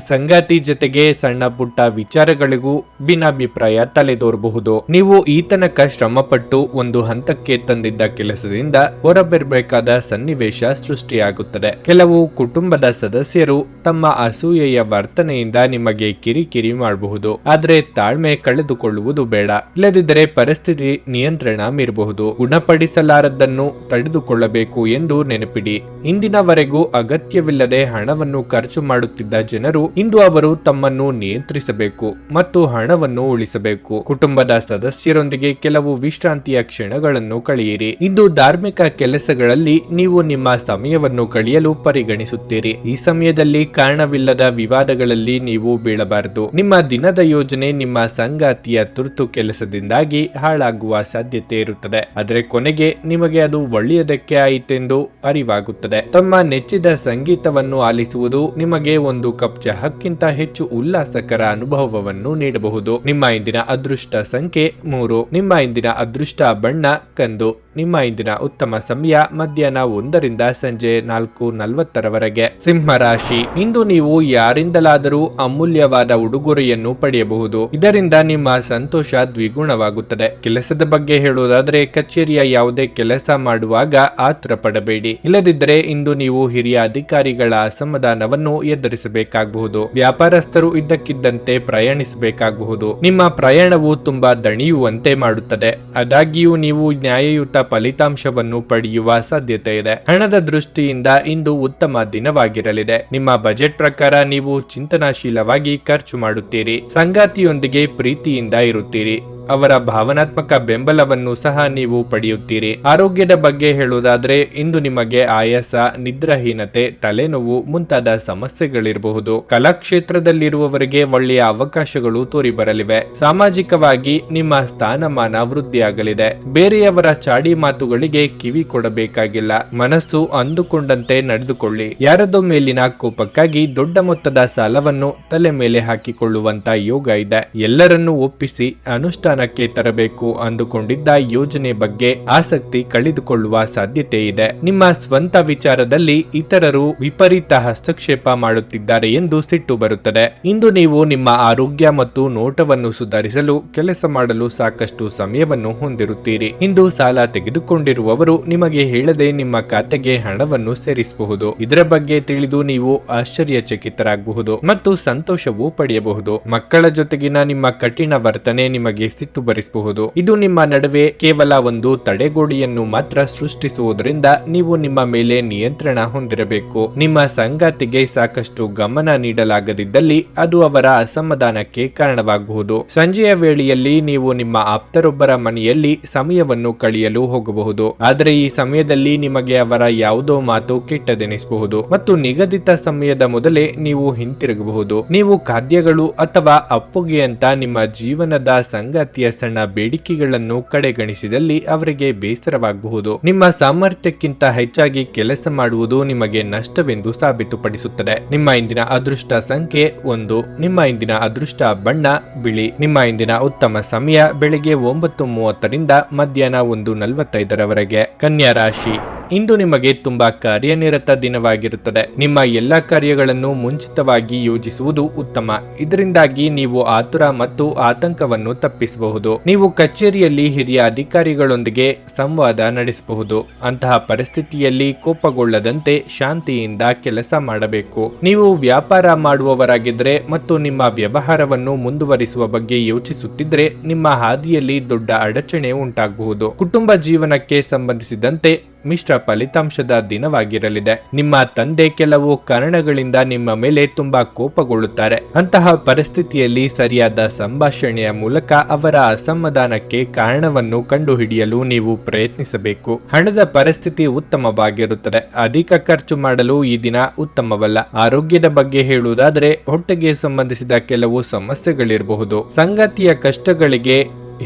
A: ಸಂಗಾತಿ ಜೊತೆಗೆ ಸಣ್ಣ ಪುಟ್ಟ ವಿಚಾರಗಳಿಗೂ ಭಿನ್ನಾಭಿಪ್ರಾಯ ತಲೆದೋರಬಹುದು. ನೀವು ಈ ತನಕ ಶ್ರಮಪಟ್ಟು ಒಂದು ಹಂತಕ್ಕೆ ತಂದಿದ್ದ ಕೆಲಸದಿಂದ ಹೊರಬರಬೇಕಾದ ಸನ್ನಿವೇಶ ಸೃಷ್ಟಿಯಾಗುತ್ತದೆ. ಕೆಲವು ಕುಟುಂಬದ ಸದಸ್ಯರು ತಮ್ಮ ಅಸೂಯೆಯ ವರ್ತನೆಯಿಂದ ನಿಮಗೆ ಕಿರಿಕಿರಿ ಮಾಡಬಹುದು, ಆದರೆ ತಾಳ್ಮೆ ಕಳೆದುಕೊಳ್ಳುವುದು ಬೇಡ. ಇಲ್ಲದಿದ್ದರೆ ಪರಿಸ್ಥಿತಿ ನಿಯಂತ್ರಣ ಮೀರಬಹುದು. ಗುಣಪಡಿಸಲಾರದನ್ನು ತಡೆದುಕೊಳ್ಳಬೇಕು ಎಂದು ನೆನಪಿಡಿ. ಇಂದಿನವರೆಗೂ ಅಗತ್ಯವಿಲ್ಲದೆ ಹಣವನ್ನು ಖರ್ಚು ಮಾಡುತ್ತಿದ್ದ ಜನರು ಇಂದು ಅವರು ತಮ್ಮನ್ನು ನಿಯಂತ್ರಿಸಬೇಕು ಮತ್ತು ಹಣವನ್ನು ಉಳಿಸಬೇಕು. ಕುಟುಂಬದ ಸದಸ್ಯರೊಂದಿಗೆ ಕೆಲವು ವಿಶ್ರಾಂತಿಯ ಕ್ಷಣಗಳನ್ನು ಕಳೆಯಿರಿ. ಇಂದು ಧಾರ್ಮಿಕ ಕೆಲಸಗಳಲ್ಲಿ ನೀವು ನಿಮ್ಮ ಸಮಯವನ್ನು ಕಳೆಯಲು ಪರಿಗಣಿಸುತ್ತೀರಿ. ಈ ಸಮಯದಲ್ಲಿ ಕಾರಣವಿಲ್ಲದ ವಿವಾದಗಳಲ್ಲಿ ನೀವು ಬೀಳಬಾರದು. ನಿಮ್ಮ ದಿನದ ಯೋಜನೆ ನಿಮ್ಮ ಸಂಗಾತಿಯ ತುರ್ತು ಕೆಲಸದಿಂದಾಗಿ ಹಾಳಾಗುವ ಸಾಧ್ಯತೆ ಇರುತ್ತದೆ, ಆದರೆ ಕೊನೆಗೆ ನಿಮಗೆ ಅದು ಒಳ್ಳೆಯದಕ್ಕೆ ಆಯಿತೆಂದು ಅರಿವಾಗುತ್ತದೆ. ತಮ್ಮ ನೆಚ್ಚಿದ ಸಂಗೀತವನ್ನು ಆಲಿಸುವುದು ನಿಮಗೆ ಒಂದು ಕಪ್ ಚಹಕ್ಕಿಂತ ಹೆಚ್ಚು ಉಲ್ಲಾಸಕರ ಅನುಭವವನ್ನು ನೀಡಬಹುದು. ನಿಮ್ಮ ಇಂದಿನ ಅದೃಷ್ಟ ಸಂಖ್ಯೆ 3. ನಿಮ್ಮ ಇಂದಿನ ಅದೃಷ್ಟ ಬಣ್ಣ ಕಂದು. ನಿಮ್ಮ ಇಂದಿನ ಉತ್ತಮ ಸಮಯ ಮಧ್ಯಾಹ್ನ 1 ರಿಂದ ಸಂಜೆ 4:40 ಸಿಂಹ ರಾಶಿ. ಇಂದು ನೀವು ಯಾರಿಂದಲಾದರೂ ಅಮೂಲ್ಯವಾದ ಉಡುಗೊರೆಯನ್ನು ಪಡೆಯಬಹುದು. ಇದರಿಂದ ನಿಮ್ಮ ಸಂತೋಷ ದ್ವಿಗುಣವಾಗುತ್ತದೆ. ಕೆಲಸದ ಬಗ್ಗೆ ಹೇಳುವುದಾದರೆ ಕಚೇರಿಯ ಯಾವುದೇ ಕೆಲಸ ಮಾಡುವಾಗ ಆತುರ ಪಡಬೇಡಿ. ಇಲ್ಲದಿದ್ದರೆ ಇಂದು ನೀವು ಹಿರಿಯ ಅಧಿಕಾರಿಗಳ ಅಸಮಾಧಾನವನ್ನು ಎದುರಿಸಬೇಕಾಗಬಹುದು. ವ್ಯಾಪಾರಸ್ಥರು ಇದ್ದಕ್ಕಿದ್ದಂತೆ ಪ್ರಯಾಣಿಸಬೇಕಾಗಬಹುದು. ನಿಮ್ಮ ಪ್ರಯಾಣವು ತುಂಬಾ ದಣಿಯುವಂತೆ ಮಾಡುತ್ತದೆ. ಆದಾಗ್ಯೂ ನೀವು ನ್ಯಾಯಯುತ ಫಲಿತಾಂಶವನ್ನು ಪಡೆಯುವ ಸಾಧ್ಯತೆ ಇದೆ. ಹಣದ ದೃಷ್ಟಿಯಿಂದ ಇಂದು ಉತ್ತಮ ದಿನವಾಗಿರಲಿದೆ. ನಿಮ್ಮ ಬಜೆಟ್ ಪ್ರಕಾರ ನೀವು ಚಿಂತನಾಶೀಲವಾಗಿ ಖರ್ಚು ಮಾಡುತ್ತೀರಿ. ಸಂಗಾತಿಯೊಂದಿಗೆ ಪ್ರೀತಿಯಿಂದ ಇರುತ್ತೀರಿ. ಅವರ ಭಾವನಾತ್ಮಕ ಬೆಂಬಲವನ್ನು ಸಹ ನೀವು ಪಡೆಯುತ್ತೀರಿ. ಆರೋಗ್ಯದ ಬಗ್ಗೆ ಹೇಳುವುದಾದ್ರೆ ಇಂದು ನಿಮಗೆ ಆಯಾಸ, ನಿದ್ರಾಹೀನತೆ, ತಲೆನೋವು ಮುಂತಾದ ಸಮಸ್ಯೆಗಳಿರಬಹುದು. ಕಲಾ ಕ್ಷೇತ್ರದಲ್ಲಿರುವವರಿಗೆ ಒಳ್ಳೆಯ ಅವಕಾಶಗಳು ತೋರಿ ಬರಲಿವೆ. ಸಾಮಾಜಿಕವಾಗಿ ನಿಮ್ಮ ಸ್ಥಾನಮಾನ ವೃದ್ಧಿಯಾಗಲಿದೆ. ಬೇರೆಯವರ ಚಾಡಿ ಮಾತುಗಳಿಗೆ ಕಿವಿ ಕೊಡಬೇಕಾಗಿಲ್ಲ. ಮನಸ್ಸು ಅಂದುಕೊಂಡಂತೆ ನಡೆದುಕೊಳ್ಳಿ. ಯಾರದೋ ಮೇಲಿನ ಕೋಪಕ್ಕಾಗಿ ದೊಡ್ಡ ಮೊತ್ತದ ಸಾಲವನ್ನು ತಲೆ ಮೇಲೆ ಹಾಕಿಕೊಳ್ಳುವಂತ ಯೋಗ ಇದೆ. ಎಲ್ಲರನ್ನೂ ಒಪ್ಪಿಸಿ ಅನುಷ್ಠಾನಕ್ಕೆ ತರಬೇಕು ಅಂದುಕೊಂಡಿದ್ದ ಯೋಜನೆ ಬಗ್ಗೆ ಆಸಕ್ತಿ ಕಳೆದುಕೊಳ್ಳುವ ಸಾಧ್ಯತೆ ಇದೆ. ನಿಮ್ಮ ಸ್ವಂತ ವಿಚಾರದಲ್ಲಿ ಇತರರು ವಿಪರೀತ ಹಸ್ತಕ್ಷೇಪ ಮಾಡುತ್ತಿದ್ದಾರೆ ಎಂದು ಸಿಟ್ಟು ಬರುತ್ತದೆ. ಇಂದು ನೀವು ನಿಮ್ಮ ಆರೋಗ್ಯ ಮತ್ತು ನೋಟವನ್ನು ಸುಧಾರಿಸಲು ಕೆಲಸ ಮಾಡಲು ಸಾಕಷ್ಟು ಸಮಯವನ್ನು ಹೊಂದಿರುತ್ತೀರಿ. ಇಂದು ಸಾಲ ತೆಗೆದುಕೊಂಡಿರುವವರು ನಿಮಗೆ ಹೇಳದೆ ನಿಮ್ಮ ಖಾತೆಗೆ ಹಣವನ್ನು ಸೇರಿಸಬಹುದು. ಇದರ ಬಗ್ಗೆ ತಿಳಿದು ನೀವು ಆಶ್ಚರ್ಯಚಕಿತರಾಗಬಹುದು ಮತ್ತು ಸಂತೋಷವೂ ಪಡೆಯಬಹುದು. ಮಕ್ಕಳ ಜೊತೆಗಿನ ನಿಮ್ಮ ಕಠಿಣ ವರ್ತನೆ ನಿಮಗೆ ಸಿಟ್ಟು ಬರಿಸಬಹುದು. ಇದು ನಿಮ್ಮ ನಡುವೆ ಕೇವಲ ಒಂದು ತಡೆಗೋಡೆಯನ್ನು ಮಾತ್ರ ಸೃಷ್ಟಿಸುವುದರಿಂದ ನೀವು ನಿಮ್ಮ ಮೇಲೆ ನಿಯಂತ್ರಣ ಹೊಂದಿರಬೇಕು. ನಿಮ್ಮ ಸಂಗಾತಿಗೆ ಸಾಕಷ್ಟು ಗಮನ ನೀಡಲಾಗದಿದ್ದಲ್ಲಿ ಅದು ಅವರ ಅಸಮಾಧಾನಕ್ಕೆ ಕಾರಣವಾಗಬಹುದು. ಸಂಜೆಯ ವೇಳೆಯಲ್ಲಿ ನೀವು ನಿಮ್ಮ ಆಪ್ತರೊಬ್ಬರ ಮನೆಯಲ್ಲಿ ಸಮಯವನ್ನು ಕಳೆಯಲು ಹೋಗಬಹುದು. ಆದರೆ ಈ ಸಮಯದಲ್ಲಿ ನಿಮಗೆ ಅವರ ಯಾವುದೋ ಮಾತು ಕೆಟ್ಟದೆನಿಸಬಹುದು ಮತ್ತು ನಿಗದಿತ ಸಮಯದ ಮೊದಲೇ ನೀವು ಹಿಂತಿರುಗಬಹುದು. ನೀವು ಖಾದ್ಯಗಳು ಅಥವಾ ಅಪ್ಪುಗೆಯಂತ ನಿಮ್ಮ ಜೀವನದ ಸಂಗಾತಿಯ ಸಣ್ಣ ಬೇಡಿಕೆಗಳನ್ನು ಕಡೆಗಣಿಸಿದಲ್ಲಿ ಅವರಿಗೆ ಬೇಸರವಾಗಬಹುದು. ನಿಮ್ಮ ಸಾಮರ್ಥ್ಯಕ್ಕಿಂತ ಹೆಚ್ಚಾಗಿ ಕೆಲಸ ಮಾಡುವುದು ನಿಮಗೆ ನಷ್ಟವೆಂದು ಸಾಬೀತುಪಡಿಸುತ್ತದೆ. ನಿಮ್ಮ ಇಂದಿನ ಅದೃಷ್ಟ ಸಂಖ್ಯೆ 1. ನಿಮ್ಮ ಇಂದಿನ ಅದೃಷ್ಟ ಬಣ್ಣ ಬಿಳಿ. ನಿಮ್ಮ ಇಂದಿನ ಉತ್ತಮ ಸಮಯ ಬೆಳಿಗ್ಗೆ 9:30 ರಿಂದ ಮಧ್ಯಾಹ್ನ 1:45 ಕನ್ಯಾ ರಾಶಿ. ಇಂದು ನಿಮಗೆ ತುಂಬಾ ಕಾರ್ಯನಿರತ ದಿನವಾಗಿರುತ್ತದೆ. ನಿಮ್ಮ ಎಲ್ಲಾ ಕಾರ್ಯಗಳನ್ನು ಮುಂಚಿತವಾಗಿ ಯೋಜಿಸುವುದು ಉತ್ತಮ. ಇದರಿಂದಾಗಿ ನೀವು ಆತುರ ಮತ್ತು ಆತಂಕವನ್ನು ತಪ್ಪಿಸಬಹುದು. ನೀವು ಕಚೇರಿಯಲ್ಲಿ ಹಿರಿಯ ಅಧಿಕಾರಿಗಳೊಂದಿಗೆ ಸಂವಾದ ನಡೆಸಬಹುದು. ಅಂತಹ ಪರಿಸ್ಥಿತಿಯಲ್ಲಿ ಕೋಪಗೊಳ್ಳದಂತೆ ಶಾಂತಿಯಿಂದ ಕೆಲಸ ಮಾಡಬೇಕು. ನೀವು ವ್ಯಾಪಾರ ಮಾಡುವವರಾಗಿದ್ದರೆ ಮತ್ತು ನಿಮ್ಮ ವ್ಯವಹಾರವನ್ನು ಮುಂದುವರಿಸುವ ಬಗ್ಗೆ ಯೋಚಿಸುತ್ತಿದ್ದರೆ ನಿಮ್ಮ ಹಾದಿಯಲ್ಲಿ ದೊಡ್ಡ ಅಡಚಣೆ ಉಂಟಾಗಬಹುದು. ಕುಟುಂಬ ಜೀವನಕ್ಕೆ ಸಂಬಂಧಿಸಿದಂತೆ ಮಿಶ್ರ ಫಲಿತಾಂಶದ ದಿನವಾಗಿರಲಿದೆ. ನಿಮ್ಮ ತಂದೆ ಕೆಲವು ಕಾರಣಗಳಿಂದ ನಿಮ್ಮ ಮೇಲೆ ತುಂಬಾ ಕೋಪಗೊಳ್ಳುತ್ತಾರೆ. ಅಂತಹ ಪರಿಸ್ಥಿತಿಯಲ್ಲಿ ಸರಿಯಾದ ಸಂಭಾಷಣೆಯ ಮೂಲಕ ಅವರ ಅಸಮಾಧಾನಕ್ಕೆ ಕಾರಣವನ್ನು ಕಂಡುಹಿಡಿಯಲು ನೀವು ಪ್ರಯತ್ನಿಸಬೇಕು. ಹಣದ ಪರಿಸ್ಥಿತಿ ಉತ್ತಮವಾಗಿರುತ್ತದೆ. ಅಧಿಕ ಖರ್ಚು ಮಾಡಲು ಈ ದಿನ ಉತ್ತಮವಲ್ಲ. ಆರೋಗ್ಯದ ಬಗ್ಗೆ ಹೇಳುವುದಾದರೆ ಹೊಟ್ಟೆಗೆ ಸಂಬಂಧಿಸಿದ ಕೆಲವು ಸಮಸ್ಯೆಗಳಿರಬಹುದು. ಸಂಗಾತಿಯ ಕಷ್ಟಗಳಿಗೆ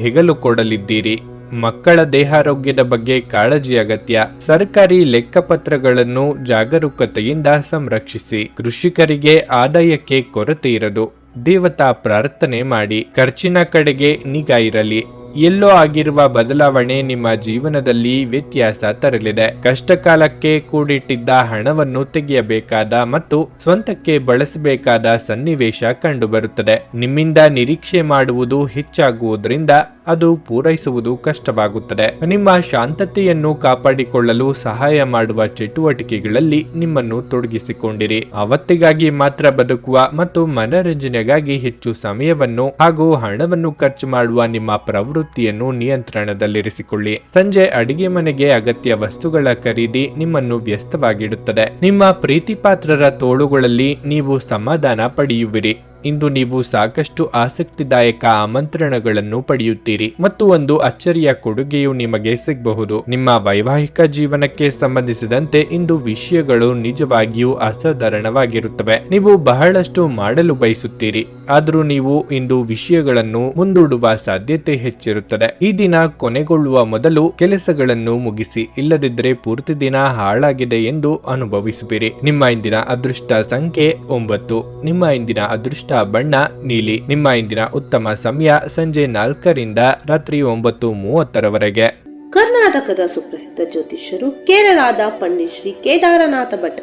A: ಹೆಗಲು ಕೊಡಲಿದ್ದೀರಿ. ಮಕ್ಕಳ ದೇಹಾರೋಗ್ಯದ ಬಗ್ಗೆ ಕಾಳಜಿ ಅಗತ್ಯ. ಸರ್ಕಾರಿ ಲೆಕ್ಕಪತ್ರಗಳನ್ನು ಜಾಗರೂಕತೆಯಿಂದ ಸಂರಕ್ಷಿಸಿ. ಕೃಷಿಕರಿಗೆ ಆದಾಯಕ್ಕೆ ಕೊರತೆ ಇರದು. ದೇವತಾ ಪ್ರಾರ್ಥನೆ ಮಾಡಿ. ಖರ್ಚಿನ ಕಡೆಗೆ ನಿಗಾ ಇರಲಿ. ಎಲ್ಲೋ ಆಗಿರುವ ಬದಲಾವಣೆ ನಿಮ್ಮ ಜೀವನದಲ್ಲಿ ವ್ಯತ್ಯಾಸ ತರಲಿದೆ. ಕಷ್ಟಕಾಲಕ್ಕೆ ಕೂಡಿಟ್ಟಿದ್ದ ಹಣವನ್ನು ತೆಗೆಯಬೇಕಾದ ಮತ್ತು ಸ್ವಂತಕ್ಕೆ ಬಳಸಬೇಕಾದ ಸನ್ನಿವೇಶ ಕಂಡುಬರುತ್ತದೆ. ನಿಮ್ಮಿಂದ ನಿರೀಕ್ಷೆ ಮಾಡುವುದು ಹೆಚ್ಚಾಗುವುದರಿಂದ ಅದು ಪೂರೈಸುವುದು ಕಷ್ಟವಾಗುತ್ತದೆ. ನಿಮ್ಮ ಶಾಂತತೆಯನ್ನು ಕಾಪಾಡಿಕೊಳ್ಳಲು ಸಹಾಯ ಮಾಡುವ ಚಟುವಟಿಕೆಗಳಲ್ಲಿ ನಿಮ್ಮನ್ನು ತೊಡಗಿಸಿಕೊಂಡಿರಿ. ಅವತ್ತಿಗಾಗಿ ಮಾತ್ರ ಬದುಕುವ ಮತ್ತು ಮನರಂಜನೆಗಾಗಿ ಹೆಚ್ಚು ಸಮಯವನ್ನು ಹಾಗೂ ಹಣವನ್ನು ಖರ್ಚು ಮಾಡುವ ನಿಮ್ಮ ಪ್ರವೃತ್ತಿಯನ್ನು ನಿಯಂತ್ರಣದಲ್ಲಿರಿಸಿಕೊಳ್ಳಿ. ಸಂಜೆ ಅಡಿಗೆ ಮನೆಗೆ ಅಗತ್ಯ ವಸ್ತುಗಳ ಖರೀದಿ ನಿಮ್ಮನ್ನು ವ್ಯಸ್ತವಾಗಿಡುತ್ತದೆ. ನಿಮ್ಮ ಪ್ರೀತಿಪಾತ್ರರ ತೋಳುಗಳಲ್ಲಿ ನೀವು ಸಮಾಧಾನ ಪಡೆಯುವಿರಿ. ಇಂದು ನೀವು ಸಾಕಷ್ಟು ಆಸಕ್ತಿದಾಯಕ ಆಮಂತ್ರಣಗಳನ್ನು ಪಡೆಯುತ್ತೀರಿ ಮತ್ತು ಒಂದು ಅಚ್ಚರಿಯ ಕೊಡುಗೆಯು ನಿಮಗೆ ಸಿಗಬಹುದು. ನಿಮ್ಮ ವೈವಾಹಿಕ ಜೀವನಕ್ಕೆ ಸಂಬಂಧಿಸಿದಂತೆ ಇಂದು ವಿಷಯಗಳು ನಿಜವಾಗಿಯೂ ಅಸಾಧಾರಣವಾಗಿರುತ್ತವೆ. ನೀವು ಬಹಳಷ್ಟು ಮಾಡಲು ಬಯಸುತ್ತೀರಿ, ಆದರೂ ನೀವು ಇಂದು ವಿಷಯಗಳನ್ನು ಮುಂದೂಡುವ ಸಾಧ್ಯತೆ ಹೆಚ್ಚಿರುತ್ತದೆ. ಈ ದಿನ ಕೊನೆಗೊಳ್ಳುವ ಮೊದಲು ಕೆಲಸಗಳನ್ನು ಮುಗಿಸಿ, ಇಲ್ಲದಿದ್ದರೆ ಪೂರ್ತಿ ದಿನ ಹಾಳಾಗಿದೆ ಎಂದು ಅನುಭವಿಸುವಿರಿ. ನಿಮ್ಮ ಇಂದಿನ ಅದೃಷ್ಟ ಸಂಖ್ಯೆ 9. ನಿಮ್ಮ ಇಂದಿನ ಅದೃಷ್ಟ ಬಣ್ಣ ನೀಲಿ. ನಿಮ್ಮ ಇಂದಿನ ಉತ್ತಮ ಸಮಯ ಸಂಜೆ 4ರಿಂದ ರಾತ್ರಿ 9:30
B: ಕರ್ನಾಟಕದ ಸುಪ್ರಸಿದ್ಧ ಜ್ಯೋತಿಷ್ಯರು ಕೇರಳದ ಪಂಡಿತ್ ಶ್ರೀ ಕೇದಾರನಾಥ ಭಟ್.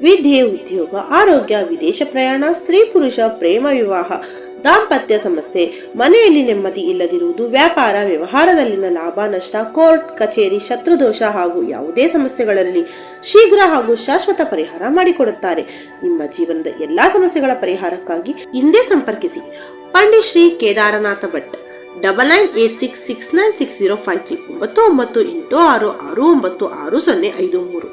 B: ವಿದ್ಯೆ, ಉದ್ಯೋಗ, ಆರೋಗ್ಯ, ವಿದೇಶ ಪ್ರಯಾಣ, ಸ್ತ್ರೀ ಪುರುಷ ಪ್ರೇಮ ವಿವಾಹ, ದಾಂಪತ್ಯ ಸಮಸ್ಯೆ, ಮನೆಯಲ್ಲಿ ನೆಮ್ಮದಿ ಇಲ್ಲದಿರುವುದು, ವ್ಯಾಪಾರ ವ್ಯವಹಾರದಲ್ಲಿನ ಲಾಭ ನಷ್ಟ, ಕೋರ್ಟ್ ಕಚೇರಿ, ಶತ್ರುದೋಷ ಹಾಗೂ ಯಾವುದೇ ಸಮಸ್ಯೆಗಳಲ್ಲಿ ಶೀಘ್ರ ಹಾಗೂ ಶಾಶ್ವತ ಪರಿಹಾರ ಮಾಡಿಕೊಡುತ್ತಾರೆ. ನಿಮ್ಮ ಜೀವನದ ಎಲ್ಲಾ ಸಮಸ್ಯೆಗಳ ಪರಿಹಾರಕ್ಕಾಗಿ ಹಿಂದೆ ಸಂಪರ್ಕಿಸಿ ಪಂಡಿತ್ ಶ್ರೀ ಕೇದಾರನಾಥ ಭಟ್. 9986696053 9986669053.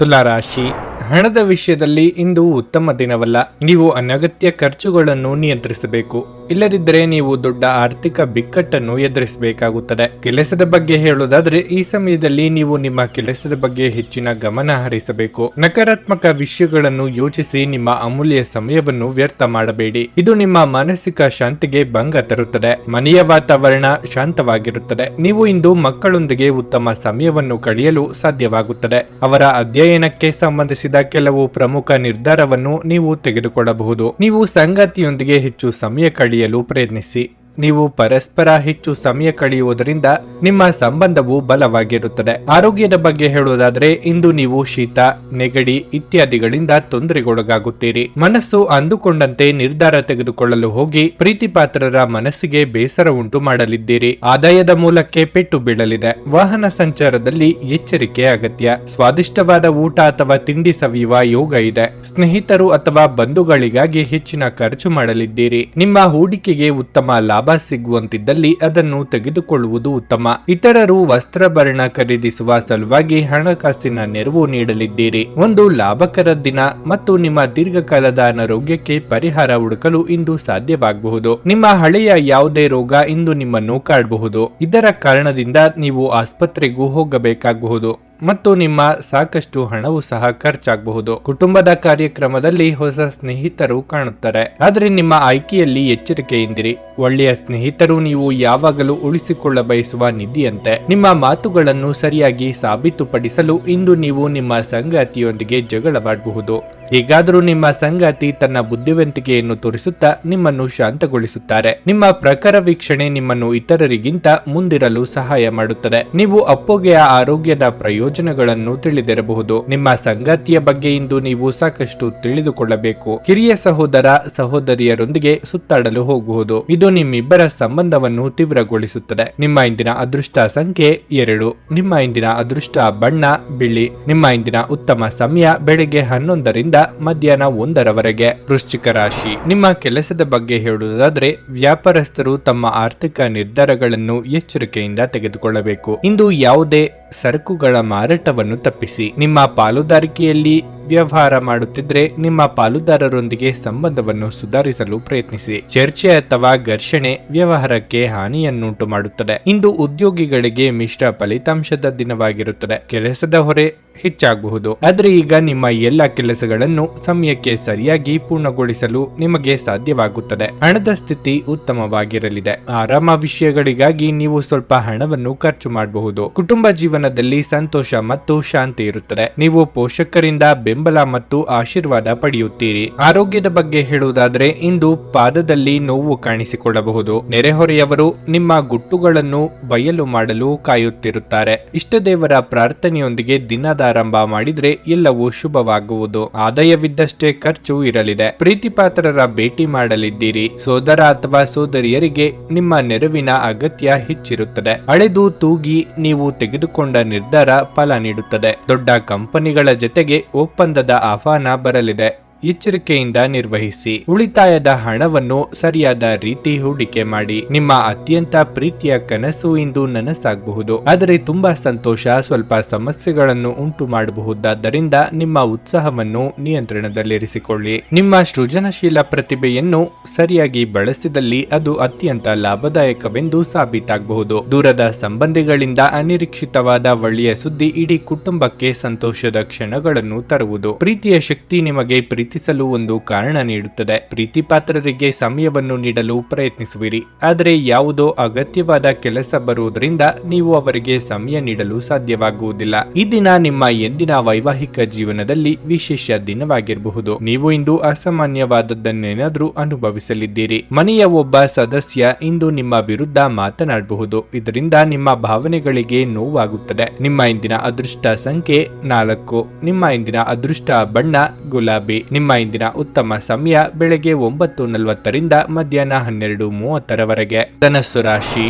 A: ತುಲಾರಾಶಿ, ಹಣದ ವಿಷಯದಲ್ಲಿ ಇಂದು ಉತ್ತಮ ದಿನವಲ್ಲ. ನೀವು ಅನಗತ್ಯ ಖರ್ಚುಗಳನ್ನು ನಿಯಂತ್ರಿಸಬೇಕು, ಇಲ್ಲದಿದ್ದರೆ ನೀವು ದೊಡ್ಡ ಆರ್ಥಿಕ ಬಿಕ್ಕಟ್ಟನ್ನು ಎದುರಿಸಬೇಕಾಗುತ್ತದೆ. ಕೆಲಸದ ಬಗ್ಗೆ ಹೇಳುವುದಾದ್ರೆ ಈ ಸಮಯದಲ್ಲಿ ನೀವು ನಿಮ್ಮ ಕೆಲಸದ ಬಗ್ಗೆ ಹೆಚ್ಚಿನ ಗಮನ ಹರಿಸಬೇಕು. ನಕಾರಾತ್ಮಕ ವಿಷಯಗಳನ್ನು ಯೋಚಿಸಿ ನಿಮ್ಮ ಅಮೂಲ್ಯ ಸಮಯವನ್ನು ವ್ಯರ್ಥ ಮಾಡಬೇಡಿ. ಇದು ನಿಮ್ಮ ಮಾನಸಿಕ ಶಾಂತಿಗೆ ಭಂಗ ತರುತ್ತದೆ. ಮನೆಯ ವಾತಾವರಣ ಶಾಂತವಾಗಿರುತ್ತದೆ. ನೀವು ಇಂದು ಮಕ್ಕಳೊಂದಿಗೆ ಉತ್ತಮ ಸಮಯವನ್ನು ಕಳೆಯಲು ಸಾಧ್ಯವಾಗುತ್ತದೆ. ಅವರ ಅಧ್ಯಯನಕ್ಕೆ ಸಂಬಂಧಿಸಿದ ಕೆಲವು ಪ್ರಮುಖ ನಿರ್ಧಾರವನ್ನು ನೀವು ತೆಗೆದುಕೊಳ್ಳಬಹುದು. ನೀವು ಸಂಗಾತಿಯೊಂದಿಗೆ ಹೆಚ್ಚು ಸಮಯ ಕಳೆಯಲು ಪ್ರಯತ್ನಿಸಿ. ನೀವು ಪರಸ್ಪರ ಹೆಚ್ಚು ಸಮಯ ಕಳೆಯುವುದರಿಂದ ನಿಮ್ಮ ಸಂಬಂಧವು ಬಲವಾಗಿರುತ್ತದೆ. ಆರೋಗ್ಯದ ಬಗ್ಗೆ ಹೇಳುವುದಾದರೆ ಇಂದು ನೀವು ಶೀತ, ನೆಗಡಿ ಇತ್ಯಾದಿಗಳಿಂದ ತೊಂದರೆಗೊಳಗಾಗುತ್ತೀರಿ. ಮನಸ್ಸು ಅಂದುಕೊಂಡಂತೆ ನಿರ್ಧಾರ ತೆಗೆದುಕೊಳ್ಳಲು ಹೋಗಿ ಪ್ರೀತಿಪಾತ್ರರ ಮನಸ್ಸಿಗೆ ಬೇಸರ ಉಂಟು ಮಾಡಲಿದ್ದೀರಿ. ಆದಾಯದ ಮೂಲಕ್ಕೆ ಪೆಟ್ಟು ಬೀಳಲಿದೆ. ವಾಹನ ಸಂಚಾರದಲ್ಲಿ ಎಚ್ಚರಿಕೆ ಅಗತ್ಯ. ಸ್ವಾದಿಷ್ಟವಾದ ಊಟ ಅಥವಾ ತಿಂಡಿ ಸವಿಯುವ ಯೋಗ ಇದೆ. ಸ್ನೇಹಿತರು ಅಥವಾ ಬಂಧುಗಳಿಗಾಗಿ ಹೆಚ್ಚಿನ ಖರ್ಚು ಮಾಡಲಿದ್ದೀರಿ. ನಿಮ್ಮ ಹೂಡಿಕೆಗೆ ಉತ್ತಮ ಲಾಭ ಸಿಗುವಂತಿದ್ದಲ್ಲಿ ಅದನ್ನು ತೆಗೆದುಕೊಳ್ಳುವುದು ಉತ್ತಮ. ಇತರರು ವಸ್ತ್ರಾಭರಣ ಖರೀದಿಸುವ ಸಲುವಾಗಿ ಹಣಕಾಸಿನ ನೆರವು ನೀಡಲಿದ್ದೀರಿ. ಒಂದು ಲಾಭಕರ ದಿನ ಮತ್ತು ನಿಮ್ಮ ದೀರ್ಘಕಾಲದ ಅನಾರೋಗ್ಯಕ್ಕೆ ಪರಿಹಾರ ಹುಡುಕಲು ಇಂದು ಸಾಧ್ಯವಾಗಬಹುದು. ನಿಮ್ಮ ಹಳೆಯ ಯಾವುದೇ ರೋಗ ಇಂದು ನಿಮ್ಮನ್ನು ಕಾಡಬಹುದು. ಇದರ ಕಾರಣದಿಂದ ನೀವು ಆಸ್ಪತ್ರೆಗೂ ಹೋಗಬೇಕಾಗಬಹುದು ಮತ್ತು ನಿಮ್ಮ ಸಾಕಷ್ಟು ಹಣವು ಸಹ ಖರ್ಚಾಗಬಹುದು. ಕುಟುಂಬದ ಕಾರ್ಯಕ್ರಮದಲ್ಲಿ ಹೊಸ ಸ್ನೇಹಿತರು ಕಾಣುತ್ತಾರೆ, ಆದರೆ ನಿಮ್ಮ ಆಯ್ಕೆಯಲ್ಲಿ ಎಚ್ಚರಿಕೆಯಿಂದಿರಿ. ಒಳ್ಳೆಯ ಸ್ನೇಹಿತರು ನೀವು ಯಾವಾಗಲೂ ಉಳಿಸಿಕೊಳ್ಳ ಬಯಸುವ ನಿಧಿಯಂತೆ. ನಿಮ್ಮ ಮಾತುಗಳನ್ನು ಸರಿಯಾಗಿ ಸಾಬೀತುಪಡಿಸಲು ಇಂದು ನೀವು ನಿಮ್ಮ ಸಂಗಾತಿಯೊಂದಿಗೆ ಜಗಳವಾಡಬಹುದು. ಹೇಗಾದರೂ ನಿಮ್ಮ ಸಂಗಾತಿ ತನ್ನ ಬುದ್ಧಿವಂತಿಕೆಯನ್ನು ತೋರಿಸುತ್ತಾ ನಿಮ್ಮನ್ನು ಶಾಂತಗೊಳಿಸುತ್ತಾರೆ. ನಿಮ್ಮ ಪ್ರಖರ ವೀಕ್ಷಣೆ ನಿಮ್ಮನ್ನು ಇತರರಿಗಿಂತ ಮುಂದಿರಲು ಸಹಾಯ ಮಾಡುತ್ತದೆ. ನೀವು ಅಪ್ಪೊಗೆಯ ಆರೋಗ್ಯದ ಪ್ರಯೋಜನಗಳನ್ನು ತಿಳಿದಿರಬಹುದು. ನಿಮ್ಮ ಸಂಗಾತಿಯ ಬಗ್ಗೆ ಇಂದು ನೀವು ಸಾಕಷ್ಟು ತಿಳಿದುಕೊಳ್ಳಬೇಕು. ಕಿರಿಯ ಸಹೋದರ ಸಹೋದರಿಯರೊಂದಿಗೆ ಸುತ್ತಾಡಲು ಹೋಗಬಹುದು. ಇದು ನಿಮ್ಮಿಬ್ಬರ ಸಂಬಂಧವನ್ನು ತೀವ್ರಗೊಳಿಸುತ್ತದೆ. ನಿಮ್ಮ ಇಂದಿನ ಅದೃಷ್ಟ ಸಂಖ್ಯೆ 2. ನಿಮ್ಮ ಇಂದಿನ ಅದೃಷ್ಟ ಬಣ್ಣ ಬಿಳಿ. ನಿಮ್ಮ ಇಂದಿನ ಉತ್ತಮ ಸಮಯ ಬೆಳಿಗ್ಗೆ 11ರಿಂದ ಮಧ್ಯಾಹ್ನ 1ರವರೆಗೆ. ವೃಶ್ಚಿಕ ರಾಶಿ, ನಿಮ್ಮ ಕೆಲಸದ ಬಗ್ಗೆ ಹೇಳುವುದಾದ್ರೆ ವ್ಯಾಪಾರಸ್ಥರು ತಮ್ಮ ಆರ್ಥಿಕ ನಿರ್ಧಾರಗಳನ್ನು ಎಚ್ಚರಿಕೆಯಿಂದ ತೆಗೆದುಕೊಳ್ಳಬೇಕು. ಇಂದು ಯಾವುದೇ ಸರಕುಗಳ ಮಾರಾಟವನ್ನು ತಪ್ಪಿಸಿ. ನಿಮ್ಮ ಪಾಲುದಾರಿಕೆಯಲ್ಲಿ ವ್ಯವಹಾರ ಮಾಡುತ್ತಿದ್ರೆ ನಿಮ್ಮ ಪಾಲುದಾರರೊಂದಿಗೆ ಸಂಬಂಧವನ್ನು ಸುಧಾರಿಸಲು ಪ್ರಯತ್ನಿಸಿ. ಚರ್ಚೆ ಅಥವಾ ಘರ್ಷಣೆ ವ್ಯವಹಾರಕ್ಕೆ ಹಾನಿಯನ್ನುಂಟು ಮಾಡುತ್ತದೆ. ಇಂದು ಉದ್ಯೋಗಿಗಳಿಗೆ ಮಿಶ್ರ ಫಲಿತಾಂಶದ ದಿನವಾಗಿರುತ್ತದೆ. ಕೆಲಸದ ಹೊರೆ ಹೆಚ್ಚಾಗಬಹುದು, ಆದರೆ ಈಗ ನಿಮ್ಮ ಎಲ್ಲ ಕೆಲಸಗಳನ್ನು ಸಮಯಕ್ಕೆ ಸರಿಯಾಗಿ ಪೂರ್ಣಗೊಳಿಸಲು ನಿಮಗೆ ಸಾಧ್ಯವಾಗುತ್ತದೆ. ಹಣದ ಸ್ಥಿತಿ ಉತ್ತಮವಾಗಿರಲಿದೆ. ಆರಾಮ ವಿಷಯಗಳಿಗಾಗಿ ನೀವು ಸ್ವಲ್ಪ ಹಣವನ್ನು ಖರ್ಚು ಮಾಡಬಹುದು. ಕುಟುಂಬ ಜೀವನ ಜೀವನದಲ್ಲಿ ಸಂತೋಷ ಮತ್ತು ಶಾಂತಿ ಇರುತ್ತದೆ. ನೀವು ಪೋಷಕರಿಂದ ಬೆಂಬಲ ಮತ್ತು ಆಶೀರ್ವಾದ ಪಡೆಯುತ್ತೀರಿ. ಆರೋಗ್ಯದ ಬಗ್ಗೆ ಹೇಳುವುದಾದ್ರೆ ಇಂದು ಪಾದದಲ್ಲಿ ನೋವು ಕಾಣಿಸಿಕೊಳ್ಳಬಹುದು. ನೆರೆಹೊರೆಯವರು ನಿಮ್ಮ ಗುಟ್ಟುಗಳನ್ನು ಬಯಲು ಮಾಡಲು ಕಾಯುತ್ತಿರುತ್ತಾರೆ. ಇಷ್ಟದೇವರ ಪ್ರಾರ್ಥನೆಯೊಂದಿಗೆ ದಿನದಾರಂಭ ಮಾಡಿದ್ರೆ ಎಲ್ಲವೂ ಶುಭವಾಗುವುದು. ಆದಾಯವಿದ್ದಷ್ಟೇ ಖರ್ಚು ಇರಲಿದೆ. ಪ್ರೀತಿಪಾತ್ರರ ಭೇಟಿ ಮಾಡಲಿದ್ದೀರಿ. ಸೋದರ ಅಥವಾ ಸೋದರಿಯರಿಗೆ ನಿಮ್ಮ ನೆರವಿನ ಅಗತ್ಯ ಹೆಚ್ಚಿರುತ್ತದೆ. ಅಳೆದು ತೂಗಿ ನೀವು ತೆಗೆದುಕೊಂಡ ನಿರ್ಧಾರ ಫಲ ನೀಡುತ್ತದೆ. ದೊಡ್ಡ ಕಂಪನಿಗಳ ಜೊತೆಗೆ ಒಪ್ಪಂದದ ಆಹ್ವಾನ ಬರಲಿದೆ. ಎಚ್ಚರಿಕೆಯಿಂದ ನಿರ್ವಹಿಸಿ. ಉಳಿತಾಯದ ಹಣವನ್ನು ಸರಿಯಾದ ರೀತಿ ಹೂಡಿಕೆ ಮಾಡಿ. ನಿಮ್ಮ ಅತ್ಯಂತ ಪ್ರೀತಿಯ ಕನಸು ಇಂದು ನನಸಾಗಬಹುದು. ಆದರೆ ತುಂಬಾ ಸಂತೋಷ ಸ್ವಲ್ಪ ಸಮಸ್ಯೆಗಳನ್ನು ಉಂಟು ಮಾಡಬಹುದಾದ್ದರಿಂದ ನಿಮ್ಮ ಉತ್ಸಾಹವನ್ನು ನಿಯಂತ್ರಣದಲ್ಲಿರಿಸಿಕೊಳ್ಳಿ. ನಿಮ್ಮ ಸೃಜನಶೀಲ ಪ್ರತಿಭೆಯನ್ನು ಸರಿಯಾಗಿ ಬಳಸಿದಲ್ಲಿ ಅದು ಅತ್ಯಂತ ಲಾಭದಾಯಕವೆಂದು ಸಾಬೀತಾಗಬಹುದು. ದೂರದ ಸಂಬಂಧಿಗಳಿಂದ ಅನಿರೀಕ್ಷಿತವಾದ ಒಳ್ಳೆಯ ಸುದ್ದಿ ಇಡೀ ಕುಟುಂಬಕ್ಕೆ ಸಂತೋಷದ ಕ್ಷಣಗಳನ್ನು ತರುವುದು. ಪ್ರೀತಿಯ ಶಕ್ತಿ ನಿಮಗೆ ಪ್ರೀತಿಸಲು ಒಂದು ಕಾರಣ ನೀಡುತ್ತದೆ. ಪ್ರೀತಿ ಪಾತ್ರರಿಗೆ ಸಮಯವನ್ನು ನೀಡಲು ಪ್ರಯತ್ನಿಸುವಿರಿ. ಆದರೆ ಯಾವುದೋ ಅಗತ್ಯವಾದ ಕೆಲಸ ಬರುವುದರಿಂದ ನೀವು ಅವರಿಗೆ ಸಮಯ ನೀಡಲು ಸಾಧ್ಯವಾಗುವುದಿಲ್ಲ. ಈ ದಿನ ನಿಮ್ಮ ಎಂದಿನ ವೈವಾಹಿಕ ಜೀವನದಲ್ಲಿ ವಿಶೇಷ ದಿನವಾಗಿರಬಹುದು. ನೀವು ಇಂದು ಅಸಾಮಾನ್ಯವಾದದ್ದನ್ನೇನಾದ್ರೂ ಅನುಭವಿಸಲಿದ್ದೀರಿ. ಮನೆಯ ಒಬ್ಬ ಸದಸ್ಯ ಇಂದು ನಿಮ್ಮ ವಿರುದ್ಧ ಮಾತನಾಡಬಹುದು. ಇದರಿಂದ ನಿಮ್ಮ ಭಾವನೆಗಳಿಗೆ ನೋವಾಗುತ್ತದೆ. ನಿಮ್ಮ ಇಂದಿನ ಅದೃಷ್ಟ ಸಂಖ್ಯೆ 4. ನಿಮ್ಮ ಇಂದಿನ ಅದೃಷ್ಟ ಬಣ್ಣ ಗುಲಾಬಿ. ನಿಮ್ಮ ಇಂದಿನ ಉತ್ತಮ ಸಮಯ ಬೆಳಗ್ಗೆ 9:40ರಿಂದ ಮಧ್ಯಾಹ್ನ 12:30ರವರೆಗೆ. ಧನಸ್ಸು ರಾಶಿ.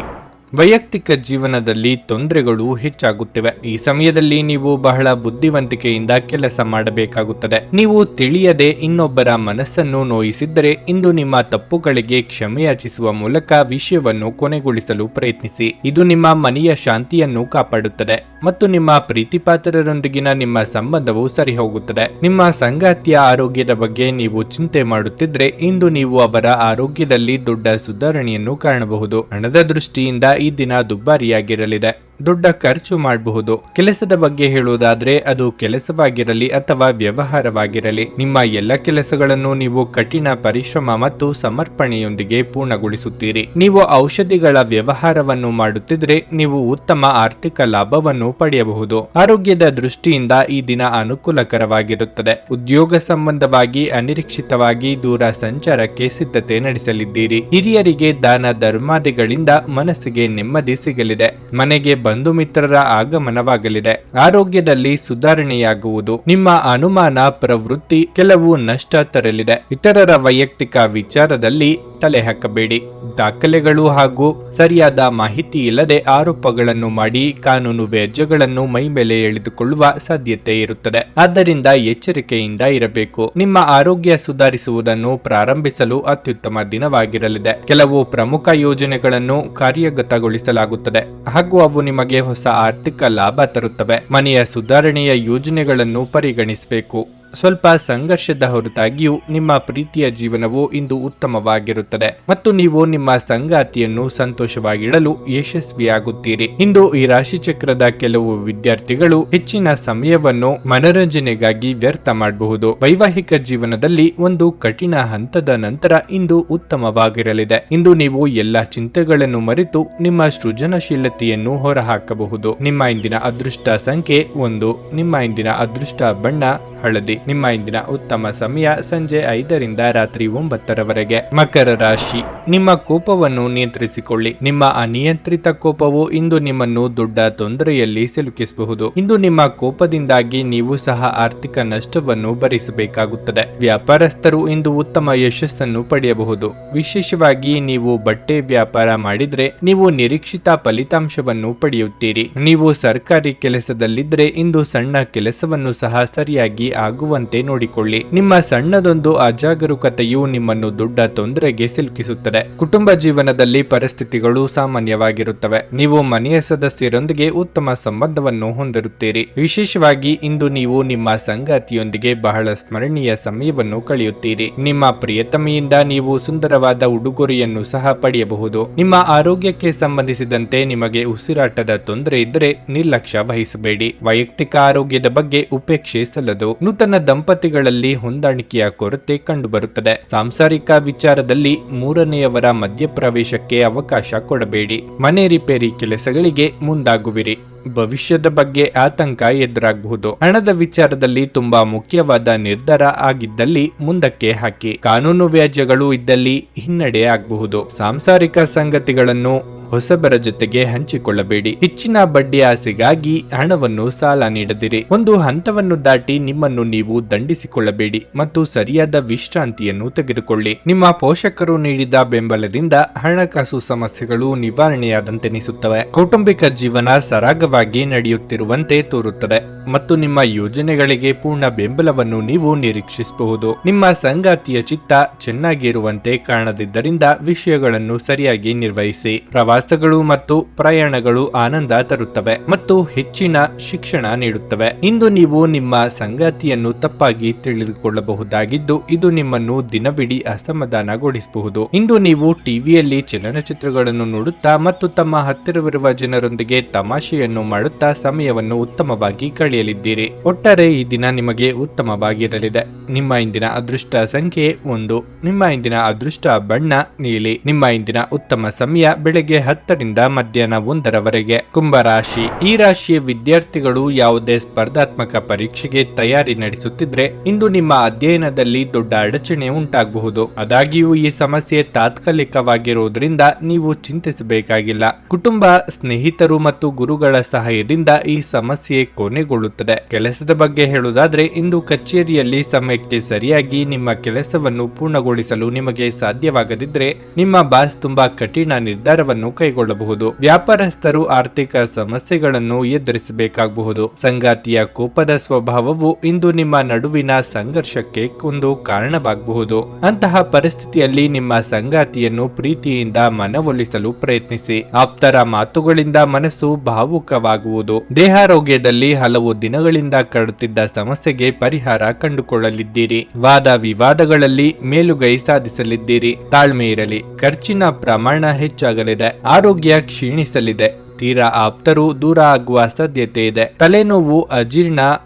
A: ವೈಯಕ್ತಿಕ ಜೀವನದಲ್ಲಿ ತೊಂದರೆಗಳು ಹೆಚ್ಚಾಗುತ್ತಿವೆ. ಈ ಸಮಯದಲ್ಲಿ ನೀವು ಬಹಳ ಬುದ್ಧಿವಂತಿಕೆಯಿಂದ ಕೆಲಸ ಮಾಡಬೇಕಾಗುತ್ತದೆ. ನೀವು ತಿಳಿಯದೆ ಇನ್ನೊಬ್ಬರ ಮನಸ್ಸನ್ನು ನೋಯಿಸಿದ್ದರೆ ಇಂದು ನಿಮ್ಮ ತಪ್ಪುಗಳಿಗೆ ಕ್ಷಮೆಯಾಚಿಸುವ ಮೂಲಕ ವಿಷಯವನ್ನು ಕೊನೆಗೊಳಿಸಲು ಪ್ರಯತ್ನಿಸಿ. ಇದು ನಿಮ್ಮ ಮನೆಯ ಶಾಂತಿಯನ್ನು ಕಾಪಾಡುತ್ತದೆ ಮತ್ತು ನಿಮ್ಮ ಪ್ರೀತಿಪಾತ್ರರೊಂದಿಗಿನ ನಿಮ್ಮ ಸಂಬಂಧವು ಸರಿಹೋಗುತ್ತದೆ. ನಿಮ್ಮ ಸಂಗಾತಿಯ ಆರೋಗ್ಯದ ಬಗ್ಗೆ ನೀವು ಚಿಂತೆ ಮಾಡುತ್ತಿದ್ರೆ ಇಂದು ನೀವು ಅವರ ಆರೋಗ್ಯದಲ್ಲಿ ದೊಡ್ಡ ಸುಧಾರಣೆಯನ್ನು ಕಾಣಬಹುದು. ಹಣದ ದೃಷ್ಟಿಯಿಂದ ಈ ದಿನ ದುಬಾರಿಯಾಗಿರಲಿದೆ. ದೊಡ್ಡ ಖರ್ಚು ಮಾಡಬಹುದು. ಕೆಲಸದ ಬಗ್ಗೆ ಹೇಳುವುದಾದ್ರೆ ಅದು ಕೆಲಸವಾಗಿರಲಿ ಅಥವಾ ವ್ಯವಹಾರವಾಗಿರಲಿ, ನಿಮ್ಮ ಎಲ್ಲ ಕೆಲಸಗಳನ್ನು ನೀವು ಕಠಿಣ ಪರಿಶ್ರಮ ಮತ್ತು ಸಮರ್ಪಣೆಯೊಂದಿಗೆ ಪೂರ್ಣಗೊಳಿಸುತ್ತೀರಿ. ನೀವು ಔಷಧಿಗಳ ವ್ಯವಹಾರವನ್ನು ಮಾಡುತ್ತಿದ್ರೆ ನೀವು ಉತ್ತಮ ಆರ್ಥಿಕ ಲಾಭವನ್ನು ಪಡೆಯಬಹುದು. ಆರೋಗ್ಯದ ದೃಷ್ಟಿಯಿಂದ ಈ ದಿನ ಅನುಕೂಲಕರವಾಗಿರುತ್ತದೆ. ಉದ್ಯೋಗ ಸಂಬಂಧವಾಗಿ ಅನಿರೀಕ್ಷಿತವಾಗಿ ದೂರ ಸಂಚಾರಕ್ಕೆ ಸಿದ್ಧತೆ ನಡೆಸಲಿದ್ದೀರಿ. ಹಿರಿಯರಿಗೆ ದಾನ ಧರ್ಮಾದಿಗಳಿಂದ ಮನಸ್ಸಿಗೆ ನೆಮ್ಮದಿ ಸಿಗಲಿದೆ. ಮನೆಗೆ ಬಂಧು ಮಿತ್ರರ ಆಗಮನವಾಗಲಿದೆ. ಆರೋಗ್ಯದಲ್ಲಿ ಸುಧಾರಣೆಯಾಗುವುದು. ನಿಮ್ಮ ಅನುಮಾನ ಪ್ರವೃತ್ತಿ ಕೆಲವು ನಷ್ಟ ತರಲಿದೆ. ಇತರರ ವೈಯಕ್ತಿಕ ವಿಚಾರದಲ್ಲಿ ತಲೆ ಹಾಕಬೇಡಿ. ದಾಖಲೆಗಳು ಹಾಗೂ ಸರಿಯಾದ ಮಾಹಿತಿ ಇಲ್ಲದೆ ಆರೋಪಗಳನ್ನು ಮಾಡಿ ಕಾನೂನು ವ್ಯಾಜ್ಯಗಳನ್ನು ಮೈಮೇಲೆ ಎಳೆದುಕೊಳ್ಳುವ ಸಾಧ್ಯತೆ ಇರುತ್ತದೆ. ಆದ್ದರಿಂದ ಎಚ್ಚರಿಕೆಯಿಂದ ಇರಬೇಕು. ನಿಮ್ಮ ಆರೋಗ್ಯ ಸುಧಾರಿಸುವುದನ್ನು ಪ್ರಾರಂಭಿಸಲು ಅತ್ಯುತ್ತಮ ದಿನವಾಗಿರಲಿದೆ. ಕೆಲವು ಪ್ರಮುಖ ಯೋಜನೆಗಳನ್ನು ಕಾರ್ಯಗತಗೊಳಿಸಲಾಗುತ್ತದೆ ಹಾಗೂ ಅವು ನಿಮಗೆ ಹೊಸ ಆರ್ಥಿಕ ಲಾಭ ತರುತ್ತವೆ. ಮನೆಯ ಸುಧಾರಣೆಯ ಯೋಜನೆಗಳನ್ನು ಪರಿಗಣಿಸಬೇಕು. ಸ್ವಲ್ಪ ಸಂಘರ್ಷದ ಹೊರತಾಗಿಯೂ ನಿಮ್ಮ ಪ್ರೀತಿಯ ಜೀವನವು ಇಂದು ಉತ್ತಮವಾಗಿರುತ್ತದೆ ಮತ್ತು ನೀವು ನಿಮ್ಮ ಸಂಗಾತಿಯನ್ನು ಸಂತೋಷವಾಗಿಡಲು ಯಶಸ್ವಿಯಾಗುತ್ತೀರಿ. ಇಂದು ಈ ರಾಶಿಚಕ್ರದ ಕೆಲವು ವಿದ್ಯಾರ್ಥಿಗಳು ಹೆಚ್ಚಿನ ಸಮಯವನ್ನು ಮನರಂಜನೆಗಾಗಿ ವ್ಯರ್ಥ ಮಾಡಬಹುದು. ವೈವಾಹಿಕ ಜೀವನದಲ್ಲಿ ಒಂದು ಕಠಿಣ ಹಂತದ ನಂತರ ಇಂದು ಉತ್ತಮವಾಗಿರಲಿದೆ. ಇಂದು ನೀವು ಎಲ್ಲ ಚಿಂತೆಗಳನ್ನು ಮರೆತು ನಿಮ್ಮ ಸೃಜನಶೀಲತೆಯನ್ನು ಹೊರಹಾಕಬಹುದು. ನಿಮ್ಮ ಇಂದಿನ ಅದೃಷ್ಟ ಸಂಖ್ಯೆ 1. ನಿಮ್ಮ ಇಂದಿನ ಅದೃಷ್ಟ ಬಣ್ಣ ಹಳದಿ. ನಿಮ್ಮ ಇಂದಿನ ಉತ್ತಮ ಸಮಯ ಸಂಜೆ 5ರಿಂದ ರಾತ್ರಿ 9ರವರೆಗೆ. ಮಕರ ರಾಶಿ. ನಿಮ್ಮ ಕೋಪವನ್ನು ನಿಯಂತ್ರಿಸಿಕೊಳ್ಳಿ. ನಿಮ್ಮ ಅನಿಯಂತ್ರಿತ ಕೋಪವು ಇಂದು ನಿಮ್ಮನ್ನು ದೊಡ್ಡ ತೊಂದರೆಯಲ್ಲಿ ಸಿಲುಕಿಸಬಹುದು. ಇಂದು ನಿಮ್ಮ ಕೋಪದಿಂದಾಗಿ ನೀವು ಸಹ ಆರ್ಥಿಕ ನಷ್ಟವನ್ನು ಭರಿಸಬೇಕಾಗುತ್ತದೆ. ವ್ಯಾಪಾರಸ್ಥರು ಇಂದು ಉತ್ತಮ ಯಶಸ್ಸನ್ನು ಪಡೆಯಬಹುದು. ವಿಶೇಷವಾಗಿ ನೀವು ಬಟ್ಟೆ ವ್ಯಾಪಾರ ಮಾಡಿದ್ರೆ ನೀವು ನಿರೀಕ್ಷಿತ ಫಲಿತಾಂಶವನ್ನು ಪಡೆಯುತ್ತೀರಿ. ನೀವು ಸರ್ಕಾರಿ ಕೆಲಸದಲ್ಲಿದ್ದರೆ ಇಂದು ಸಣ್ಣ ಕೆಲಸವನ್ನು ಸಹ ಸರಿಯಾಗಿ ಆಗುವಂತೆ ನೋಡಿಕೊಳ್ಳಿ. ನಿಮ್ಮ ಸಣ್ಣದೊಂದು ಅಜಾಗರೂಕತೆಯು ನಿಮ್ಮನ್ನು ದೊಡ್ಡ ತೊಂದರೆಗೆ ಸಿಲುಕಿಸುತ್ತದೆ. ಕುಟುಂಬ ಜೀವನದಲ್ಲಿ ಪರಿಸ್ಥಿತಿಗಳು ಸಾಮಾನ್ಯವಾಗಿರುತ್ತವೆ. ನೀವು ಮನೆಯ ಸದಸ್ಯರೊಂದಿಗೆ ಉತ್ತಮ ಸಂಬಂಧವನ್ನು ಹೊಂದಿರುತ್ತೀರಿ. ವಿಶೇಷವಾಗಿ ಇಂದು ನೀವು ನಿಮ್ಮ ಸಂಗಾತಿಯೊಂದಿಗೆ ಬಹಳ ಸ್ಮರಣೀಯ ಸಮಯವನ್ನು ಕಳೆಯುತ್ತೀರಿ. ನಿಮ್ಮ ಪ್ರಿಯತಮೆಯಿಂದ ನೀವು ಸುಂದರವಾದ ಉಡುಗೊರೆಯನ್ನು ಸಹ ಪಡೆಯಬಹುದು. ನಿಮ್ಮ ಆರೋಗ್ಯಕ್ಕೆ ಸಂಬಂಧಿಸಿದಂತೆ ನಿಮಗೆ ಉಸಿರಾಟದ ತೊಂದರೆ ಇದ್ದರೆ ನಿರ್ಲಕ್ಷ್ಯ ವಹಿಸಬೇಡಿ. ವೈಯಕ್ತಿಕ ಆರೋಗ್ಯದ ಬಗ್ಗೆ ಉಪೇಕ್ಷೆ ಸಲ್ಲದು. ನೂತನ ದಂಪತಿಗಳಲ್ಲಿ ಹೊಂದಾಣಿಕೆಯ ಕೊರತೆ ಕಂಡುಬರುತ್ತದೆ. ಸಾಂಸಾರಿಕ ವಿಚಾರದಲ್ಲಿ ಮೂರನೆಯ ಬೇರೆಯವರ ಮಧ್ಯಪ್ರವೇಶಕ್ಕೆ ಅವಕಾಶ ಕೊಡಬೇಡಿ. ಮನೆ ರಿಪೇರಿ ಕೆಲಸಗಳಿಗೆ ಮುಂದಾಗುವಿರಿ. ಭವಿಷ್ಯದ ಬಗ್ಗೆ ಆತಂಕ ಎದುರಾಗಬಹುದು. ಹಣದ ವಿಚಾರದಲ್ಲಿ ತುಂಬಾ ಮುಖ್ಯವಾದ ನಿರ್ಧಾರ ಆಗಿದ್ದಲ್ಲಿ ಮುಂದಕ್ಕೆ ಹಾಕಿ. ಕಾನೂನು ವ್ಯಾಜ್ಯಗಳು ಇದ್ದಲ್ಲಿ ಹಿನ್ನಡೆ ಆಗಬಹುದು. ಸಾಂಸಾರಿಕ ಸಂಗತಿಗಳನ್ನು ಹೊಸಬರ ಜೊತೆಗೆ ಹಂಚಿಕೊಳ್ಳಬೇಡಿ. ಹೆಚ್ಚಿನ ಬಡ್ಡಿ ಆಸೆಗಾಗಿ ಹಣವನ್ನು ಸಾಲ ನೀಡದಿರಿ. ಒಂದು ಹಂತವನ್ನು ದಾಟಿ ನಿಮ್ಮನ್ನು ನೀವು ದಂಡಿಸಿಕೊಳ್ಳಬೇಡಿ ಮತ್ತು ಸರಿಯಾದ ವಿಶ್ರಾಂತಿಯನ್ನು ತೆಗೆದುಕೊಳ್ಳಿ. ನಿಮ್ಮ ಪೋಷಕರು ನೀಡಿದ ಬೆಂಬಲದಿಂದ ಹಣಕಾಸು ಸಮಸ್ಯೆಗಳು ನಿವಾರಣೆಯಾದಂತೆನಿಸುತ್ತವೆ. ಕೌಟುಂಬಿಕ ಜೀವನ ಸರಾಗವಾಗಿ ನಡೆಯುತ್ತಿರುವಂತೆ ತೋರುತ್ತದೆ ಮತ್ತು ನಿಮ್ಮ ಯೋಜನೆಗಳಿಗೆ ಪೂರ್ಣ ಬೆಂಬಲವನ್ನು ನೀವು ನಿರೀಕ್ಷಿಸಬಹುದು. ನಿಮ್ಮ ಸಂಗಾತಿಯ ಚಿತ್ತ ಚೆನ್ನಾಗಿರುವಂತೆ ಕಾಣದಿದ್ದರಿಂದ ವಿಷಯಗಳನ್ನು ಸರಿಯಾಗಿ ನಿರ್ವಹಿಸಿ. ಪ್ರವಾಸಗಳು ಮತ್ತು ಪ್ರಯಾಣಗಳು ಆನಂದ ತರುತ್ತವೆ ಮತ್ತು ಹೆಚ್ಚಿನ ಶಿಕ್ಷಣ ನೀಡುತ್ತವೆ. ಇಂದು ನೀವು ನಿಮ್ಮ ಸಂಗಾತಿಯನ್ನು ತಪ್ಪಾಗಿ ತಿಳಿದುಕೊಳ್ಳಬಹುದಾಗಿದ್ದು ಇದು ನಿಮ್ಮನ್ನು ದಿನವಿಡೀ ಅಸಮಾಧಾನಗೊಳಿಸಬಹುದು. ಇಂದು ನೀವು ಟಿವಿಯಲ್ಲಿ ಚಲನಚಿತ್ರಗಳನ್ನು ನೋಡುತ್ತಾ ಮತ್ತು ತಮ್ಮ ಹತ್ತಿರವಿರುವ ಜನರೊಂದಿಗೆ ತಮಾಷೆಯನ್ನು ಮಾಡುತ್ತಾ ಸಮಯವನ್ನು ಉತ್ತಮವಾಗಿ ಕಳೆಯಲಿದ್ದೀರಿ. ಒಟ್ಟಾರೆ ಈ ದಿನ ನಿಮಗೆ ಉತ್ತಮವಾಗಿರಲಿದೆ. ನಿಮ್ಮ ಇಂದಿನ ಅದೃಷ್ಟ ಸಂಖ್ಯೆ 1. ನಿಮ್ಮ ಇಂದಿನ ಅದೃಷ್ಟ ಬಣ್ಣ ನೀಲಿ. ನಿಮ್ಮ ಇಂದಿನ ಉತ್ತಮ ಸಮಯ ಬೆಳಗ್ಗೆ 10ರಿಂದ ಮಧ್ಯಾಹ್ನ 1ರವರೆಗೆ. ಕುಂಭರಾಶಿ. ಈ ರಾಶಿಯ ವಿದ್ಯಾರ್ಥಿಗಳು ಯಾವುದೇ ಸ್ಪರ್ಧಾತ್ಮಕ ಪರೀಕ್ಷೆಗೆ ತಯಾರಿ ನಡೆಸುತ್ತಿದ್ರೆ ಇಂದು ನಿಮ್ಮ ಅಧ್ಯಯನದಲ್ಲಿ ದೊಡ್ಡ ಅಡಚಣೆ ಉಂಟಾಗಬಹುದು. ಆದಾಗ್ಯೂ ಈ ಸಮಸ್ಯೆ ತಾತ್ಕಾಲಿಕವಾಗಿರುವುದರಿಂದ ನೀವು ಚಿಂತಿಸಬೇಕಾಗಿಲ್ಲ. ಕುಟುಂಬ, ಸ್ನೇಹಿತರು ಮತ್ತು ಗುರುಗಳ ಸಹಾಯದಿಂದ ಈ ಸಮಸ್ಯೆ ಕೊನೆಗೊಳ್ಳುತ್ತದೆ. ಕೆಲಸದ ಬಗ್ಗೆ ಹೇಳುವುದಾದ್ರೆ ಇಂದು ಕಚೇರಿಯಲ್ಲಿ ಸಮಯಕ್ಕೆ ಸರಿಯಾಗಿ ನಿಮ್ಮ ಕೆಲಸವನ್ನು ಪೂರ್ಣಗೊಳಿಸಲು ನಿಮಗೆ ಸಾಧ್ಯವಾಗದಿದ್ರೆ ನಿಮ್ಮ ಬಾಸ್ ತುಂಬಾ ಕಠಿಣ ನಿರ್ಧಾರವನ್ನು ಕೈಗೊಳ್ಳಬಹುದು. ವ್ಯಾಪಾರಸ್ಥರು ಆರ್ಥಿಕ ಸಮಸ್ಯೆಗಳನ್ನು ಎದುರಿಸಬೇಕಾಗಬಹುದು. ಸಂಗಾತಿಯ ಕೋಪದ ಸ್ವಭಾವವು ಇಂದು ನಿಮ್ಮ ನಡುವಿನ ಸಂಘರ್ಷಕ್ಕೆ ಒಂದು ಕಾರಣವಾಗಬಹುದು. ಅಂತಹ ಪರಿಸ್ಥಿತಿಯಲ್ಲಿ ನಿಮ್ಮ ಸಂಗಾತಿಯನ್ನು ಪ್ರೀತಿಯಿಂದ ಮನವೊಲಿಸಲು ಪ್ರಯತ್ನಿಸಿ. ಆಪ್ತರ ಮಾತುಗಳಿಂದ ಮನಸ್ಸು ಭಾವುಕವಾಗುವುದು. ದೇಹಾರೋಗ್ಯದಲ್ಲಿ ಹಲವು ದಿನಗಳಿಂದ ಕಾಡುತ್ತಿದ್ದ ಸಮಸ್ಯೆಗೆ ಪರಿಹಾರ ಕಂಡುಕೊಳ್ಳಲಿದ್ದೀರಿ. ವಾದ ವಿವಾದಗಳಲ್ಲಿ ಮೇಲುಗೈ ಸಾಧಿಸಲಿದ್ದೀರಿ. ತಾಳ್ಮೆ ಇರಲಿ. ಖರ್ಚಿನ ಪ್ರಮಾಣ ಹೆಚ್ಚಾಗಲಿದೆ. ಆರೋಗ್ಯ ಕ್ಷೀಣಿಸಲಿದೆ. ತೀರಾ ಆಪ್ತರು ದೂರ ಆಗುವ ಸಾಧ್ಯತೆ ಇದೆ. ತಲೆನೋವು, ಅಜೀರ್ಣ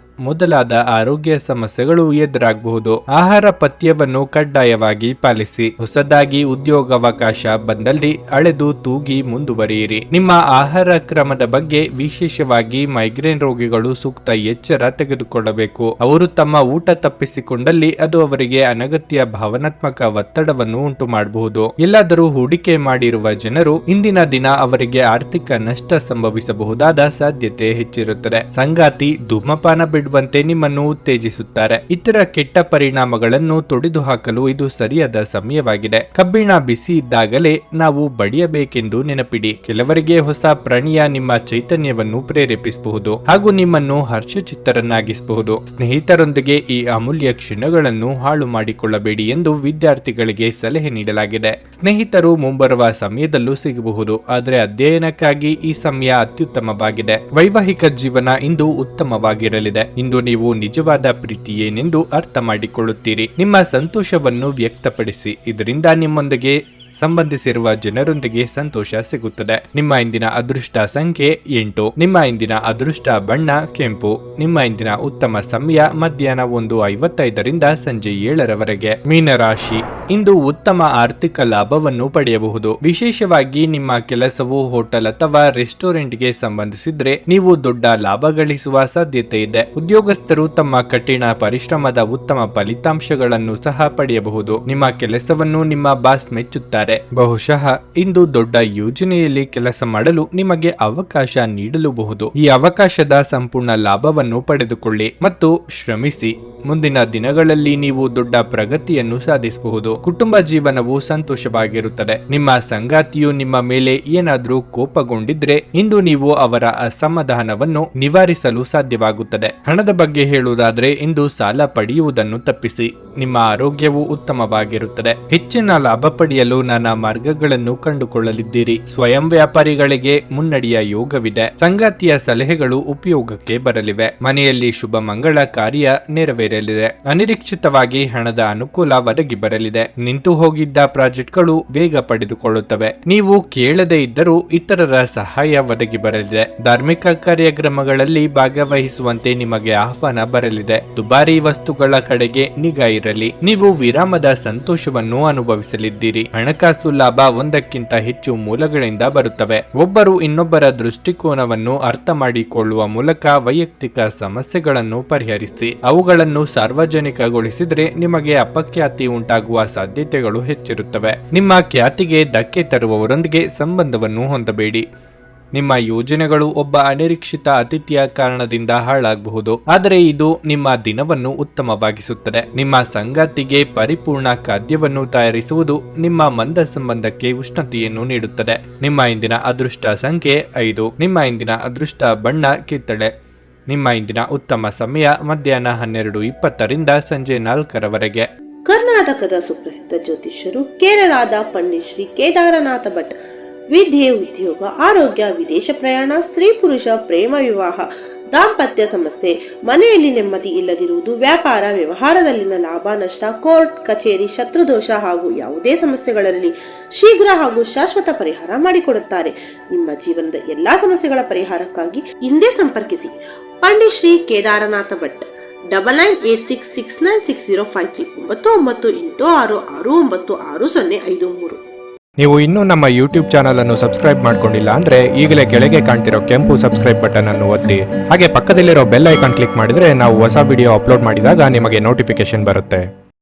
A: ಮೊದಲಾದ ಆರೋಗ್ಯ ಸಮಸ್ಯೆಗಳು ಎದುರಾಗಬಹುದು. ಆಹಾರ ಪಥ್ಯವನ್ನು ಕಡ್ಡಾಯವಾಗಿ ಪಾಲಿಸಿ. ಹೊಸದಾಗಿ ಉದ್ಯೋಗಾವಕಾಶ ಬಂದಲ್ಲಿ ಅಳೆದು ತೂಗಿ ಮುಂದುವರಿಯಿರಿ. ನಿಮ್ಮ ಆಹಾರ ಕ್ರಮದ ಬಗ್ಗೆ ವಿಶೇಷವಾಗಿ ಮೈಗ್ರೇನ್ ರೋಗಿಗಳು ಸೂಕ್ತ ಎಚ್ಚರ ತೆಗೆದುಕೊಳ್ಳಬೇಕು. ಅವರು ತಮ್ಮ ಊಟ ತಪ್ಪಿಸಿಕೊಂಡಲ್ಲಿ ಅದು ಅವರಿಗೆ ಅನಗತ್ಯ ಭಾವನಾತ್ಮಕ ಒತ್ತಡವನ್ನು ಉಂಟು ಮಾಡಬಹುದು. ಎಲ್ಲಾದರೂ ಹೂಡಿಕೆ ಮಾಡಿರುವ ಜನರು ಇಂದಿನ ದಿನ ಅವರಿಗೆ ಆರ್ಥಿಕ ನಷ್ಟ ಸಂಭವಿಸಬಹುದಾದ ಸಾಧ್ಯತೆ ಹೆಚ್ಚಿರುತ್ತದೆ. ಸಂಗಾತಿ ಧೂಮಪಾನ ಬಿಡುವಂತೆ ನಿಮ್ಮನ್ನು ಉತ್ತೇಜಿಸುತ್ತಾರೆ. ಇತರ ಕೆಟ್ಟ ಪರಿಣಾಮಗಳನ್ನು ತೊಡೆದು ಹಾಕಲು ಇದು ಸರಿಯಾದ ಸಮಯವಾಗಿದೆ. ಕಬ್ಬಿಣ ಬಿಸಿ ಇದ್ದಾಗಲೇ ನಾವು ಬಡಿಯಬೇಕೆಂದು ನೆನಪಿಡಿ. ಕೆಲವರಿಗೆ ಹೊಸ ಪ್ರಾಣಿಯ ನಿಮ್ಮ ಚೈತನ್ಯವನ್ನು ಪ್ರೇರೇಪಿಸಬಹುದು ಹಾಗೂ ನಿಮ್ಮನ್ನು ಹರ್ಷಚಿತ್ತರನ್ನಾಗಿಸಬಹುದು. ಸ್ನೇಹಿತರೊಂದಿಗೆ ಈ ಅಮೂಲ್ಯ ಕ್ಷಣಗಳನ್ನು ಹಾಳು ಮಾಡಿಕೊಳ್ಳಬೇಡಿ ಎಂದು ವಿದ್ಯಾರ್ಥಿಗಳಿಗೆ ಸಲಹೆ ನೀಡಲಾಗಿದೆ. ಸ್ನೇಹಿತರು ಮುಂಬರುವ ಸಮಯದಲ್ಲೂ ಸಿಗಬಹುದು, ಆದರೆ ಅಧ್ಯಯನಕ್ಕಾಗಿ ಈ ಸಮಯ ಅತ್ಯುತ್ತಮವಾಗಿದೆ. ವೈವಾಹಿಕ ಜೀವನ ಇಂದು ಉತ್ತಮವಾಗಿರಲಿದೆ. ಇಂದು ನೀವು ನಿಜವಾದ ಪ್ರೀತಿ ಏನೆಂದು ಅರ್ಥ ಮಾಡಿಕೊಳ್ಳುತ್ತೀರಿ. ನಿಮ್ಮ ಸಂತೋಷವನ್ನು ವ್ಯಕ್ತಪಡಿಸಿ. ಇದರಿಂದ ನಿಮ್ಮೊಂದಿಗೆ ಸಂಬಂಧಿಸಿರುವ ಜನರೊಂದಿಗೆ ಸಂತೋಷ ಸಿಗುತ್ತದೆ. ನಿಮ್ಮ ಇಂದಿನ ಅದೃಷ್ಟ ಸಂಖ್ಯೆ 8. ನಿಮ್ಮ ಇಂದಿನ ಅದೃಷ್ಟ ಬಣ್ಣ ಕೆಂಪು. ನಿಮ್ಮ ಇಂದಿನ ಉತ್ತಮ ಸಮಯ ಮಧ್ಯಾಹ್ನ 1:55ರಿಂದ ಸಂಜೆ 7ರವರೆಗೆ. ಮೀನರಾಶಿ. ಇಂದು ಉತ್ತಮ ಆರ್ಥಿಕ ಲಾಭವನ್ನು ಪಡೆಯಬಹುದು. ವಿಶೇಷವಾಗಿ ನಿಮ್ಮ ಕೆಲಸವು ಹೋಟೆಲ್ ಅಥವಾ ರೆಸ್ಟೋರೆಂಟ್ಗೆ ಸಂಬಂಧಿಸಿದ್ರೆ ನೀವು ದೊಡ್ಡ ಲಾಭ ಗಳಿಸುವ ಸಾಧ್ಯತೆ ಇದೆ. ಉದ್ಯೋಗಸ್ಥರು ತಮ್ಮ ಕಠಿಣ ಪರಿಶ್ರಮದ ಉತ್ತಮ ಫಲಿತಾಂಶಗಳನ್ನು ಸಹ ಪಡೆಯಬಹುದು. ನಿಮ್ಮ ಕೆಲಸವನ್ನು ನಿಮ್ಮ ಬಾಸ್ ಮೆಚ್ಚುತ್ತಾರೆ. ಬಹುಶಃ ಇಂದು ದೊಡ್ಡ ಯೋಜನೆಯಲ್ಲಿ ಕೆಲಸ ಮಾಡಲು ನಿಮಗೆ ಅವಕಾಶ ನೀಡಲೂಬಹುದು. ಈ ಅವಕಾಶದ ಸಂಪೂರ್ಣ ಲಾಭವನ್ನು ಪಡೆದುಕೊಳ್ಳಿ ಮತ್ತು ಶ್ರಮಿಸಿ. ಮುಂದಿನ ದಿನಗಳಲ್ಲಿ ನೀವು ದೊಡ್ಡ ಪ್ರಗತಿಯನ್ನು ಸಾಧಿಸಬಹುದು. ಕುಟುಂಬ ಜೀವನವು ಸಂತೋಷವಾಗಿರುತ್ತದೆ. ನಿಮ್ಮ ಸಂಗಾತಿಯು ನಿಮ್ಮ ಮೇಲೆ ಏನಾದರೂ ಕೋಪಗೊಂಡಿದ್ರೆ ಇಂದು ನೀವು ಅವರ ಅಸಮಾಧಾನವನ್ನು ನಿವಾರಿಸಲು ಸಾಧ್ಯವಾಗುತ್ತದೆ. ಹಣದ ಬಗ್ಗೆ ಹೇಳುವುದಾದ್ರೆ ಇಂದು ಸಾಲ ಪಡೆಯುವುದನ್ನು ತಪ್ಪಿಸಿ. ನಿಮ್ಮ ಆರೋಗ್ಯವು ಉತ್ತಮವಾಗಿರುತ್ತದೆ. ಹೆಚ್ಚಿನ ಲಾಭ ಪಡೆಯಲು ನಾನಾ ಮಾರ್ಗಗಳನ್ನು ಕಂಡುಕೊಳ್ಳಲಿದ್ದೀರಿ. ಸ್ವಯಂ ವ್ಯಾಪಾರಿಗಳಿಗೆ ಮುನ್ನಡೆಯ ಯೋಗವಿದೆ. ಸಂಗಾತಿಯ ಸಲಹೆಗಳು ಉಪಯೋಗಕ್ಕೆ ಬರಲಿವೆ. ಮನೆಯಲ್ಲಿ ಶುಭ ಮಂಗಳ ಕಾರ್ಯ ನೆರವೇರಲಿದೆ. ಅನಿರೀಕ್ಷಿತವಾಗಿ ಹಣದ ಅನುಕೂಲ ಒದಗಿ ಬರಲಿದೆ. ನಿಂತು ಹೋಗಿದ್ದ ಪ್ರಾಜೆಕ್ಟ್ಗಳು ವೇಗ ಪಡೆದುಕೊಳ್ಳುತ್ತವೆ. ನೀವು ಕೇಳದೇ ಇದ್ದರೂ ಇತರರ ಸಹಾಯ ಒದಗಿ ಬರಲಿದೆ. ಧಾರ್ಮಿಕ ಕಾರ್ಯಕ್ರಮಗಳಲ್ಲಿ ಭಾಗವಹಿಸುವಂತೆ ನಿಮಗೆ ಆಹ್ವಾನ ಬರಲಿದೆ. ದುಬಾರಿ ವಸ್ತುಗಳ ಕಡೆಗೆ ನಿಗಾ ಇರಲಿ. ನೀವು ವಿರಾಮದ ಸಂತೋಷವನ್ನು ಅನುಭವಿಸಲಿದ್ದೀರಿ. ಹಣಕಾಸು ಹಣಕಾಸು ಲಾಭ ಒಂದಕ್ಕಿಂತ ಹೆಚ್ಚು ಮೂಲಗಳಿಂದ ಬರುತ್ತವೆ. ಒಬ್ಬರು ಇನ್ನೊಬ್ಬರ ದೃಷ್ಟಿಕೋನವನ್ನು ಅರ್ಥ ಮಾಡಿಕೊಳ್ಳುವ ಮೂಲಕ ವೈಯಕ್ತಿಕ ಸಮಸ್ಯೆಗಳನ್ನು ಪರಿಹರಿಸಿ ಅವುಗಳನ್ನು ಸಾರ್ವಜನಿಕಗೊಳಿಸಿದರೆ ನಿಮಗೆ ಅಪಖ್ಯಾತಿ ಉಂಟಾಗುವ ಸಾಧ್ಯತೆಗಳು ಹೆಚ್ಚಿರುತ್ತವೆ. ನಿಮ್ಮ ಖ್ಯಾತಿಗೆ ಧಕ್ಕೆ ತರುವವರೊಂದಿಗೆ ಸಂಬಂಧವನ್ನು ಹೊಂದಬೇಡಿ. ನಿಮ್ಮ ಯೋಜನೆಗಳು ಒಬ್ಬ ಅನಿರೀಕ್ಷಿತ ಅತಿಥಿಯ ಕಾರಣದಿಂದ ಹಾಳಾಗಬಹುದು, ಆದರೆ ಇದು ನಿಮ್ಮ ದಿನವನ್ನು ಉತ್ತಮವಾಗಿಸುತ್ತದೆ. ನಿಮ್ಮ ಸಂಗಾತಿಗೆ ಪರಿಪೂರ್ಣ ಖಾದ್ಯವನ್ನು ತಯಾರಿಸುವುದು ನಿಮ್ಮ ಮಂದ ಸಂಬಂಧಕ್ಕೆ ಉಷ್ಣತೆಯನ್ನು ನೀಡುತ್ತದೆ. ನಿಮ್ಮ ಇಂದಿನ ಅದೃಷ್ಟ ಸಂಖ್ಯೆ 5. ನಿಮ್ಮ ಇಂದಿನ ಅದೃಷ್ಟ ಬಣ್ಣ ಕಿತ್ತಳೆ. ನಿಮ್ಮ ಇಂದಿನ ಉತ್ತಮ ಸಮಯ ಮಧ್ಯಾಹ್ನ 12:20 ಸಂಜೆ 4
B: ಕರ್ನಾಟಕದ ಸುಪ್ರಸಿದ್ಧ ಜ್ಯೋತಿಷ್ಯರು ಕೇರಳದ ಪಂಡಿತ್ ಶ್ರೀ ಕೇದಾರನಾಥ ಭಟ್ ವಿದ್ಯೆ, ಉದ್ಯೋಗ, ಆರೋಗ್ಯ, ವಿದೇಶ ಪ್ರಯಾಣ, ಸ್ತ್ರೀ ಪುರುಷ ಪ್ರೇಮ ವಿವಾಹ, ದಾಂಪತ್ಯ ಸಮಸ್ಯೆ, ಮನೆಯಲ್ಲಿ ನೆಮ್ಮದಿ ಇಲ್ಲದಿರುವುದು, ವ್ಯಾಪಾರ ವ್ಯವಹಾರದಲ್ಲಿನ ಲಾಭ ನಷ್ಟ, ಕೋರ್ಟ್ ಕಚೇರಿ, ಶತ್ರುದೋಷ ಹಾಗೂ ಯಾವುದೇ ಸಮಸ್ಯೆಗಳಲ್ಲಿ ಶೀಘ್ರ ಹಾಗೂ ಶಾಶ್ವತ ಪರಿಹಾರ ಮಾಡಿಕೊಡುತ್ತಾರೆ. ನಿಮ್ಮ ಜೀವನದ ಎಲ್ಲಾ ಸಮಸ್ಯೆಗಳ ಪರಿಹಾರಕ್ಕಾಗಿ ಹಿಂದೆ ಸಂಪರ್ಕಿಸಿ ಪಂಡಿತ್ ಶ್ರೀ ಕೇದಾರನಾಥ ಭಟ್ 9986696053 9886696053.
A: ನೀವು ಇನ್ನೂ ನಮ್ಮ ಯೂಟ್ಯೂಬ್ ಚಾನಲ್ ಅನ್ನು ಸಬ್ಸ್ಕ್ರೈಬ್ ಮಾಡ್ಕೊಂಡಿಲ್ಲ ಅಂದ್ರೆ ಈಗಲೇ ಕೆಳಗೆ ಕಾಣ್ತಿರೋ ಕೆಂಪು ಸಬ್ಸ್ಕ್ರೈಬ್ ಬಟನ್ ಅನ್ನು ಒತ್ತಿ. ಹಾಗೆ ಪಕ್ಕದಲ್ಲಿರೋ ಬೆಲ್ ಐಕಾನ್ ಕ್ಲಿಕ್ ಮಾಡಿದ್ರೆ ನಾವು ಹೊಸ ವಿಡಿಯೋ ಅಪ್ಲೋಡ್ ಮಾಡಿದಾಗ ನಿಮಗೆ ನೋಟಿಫಿಕೇಶನ್ ಬರುತ್ತೆ.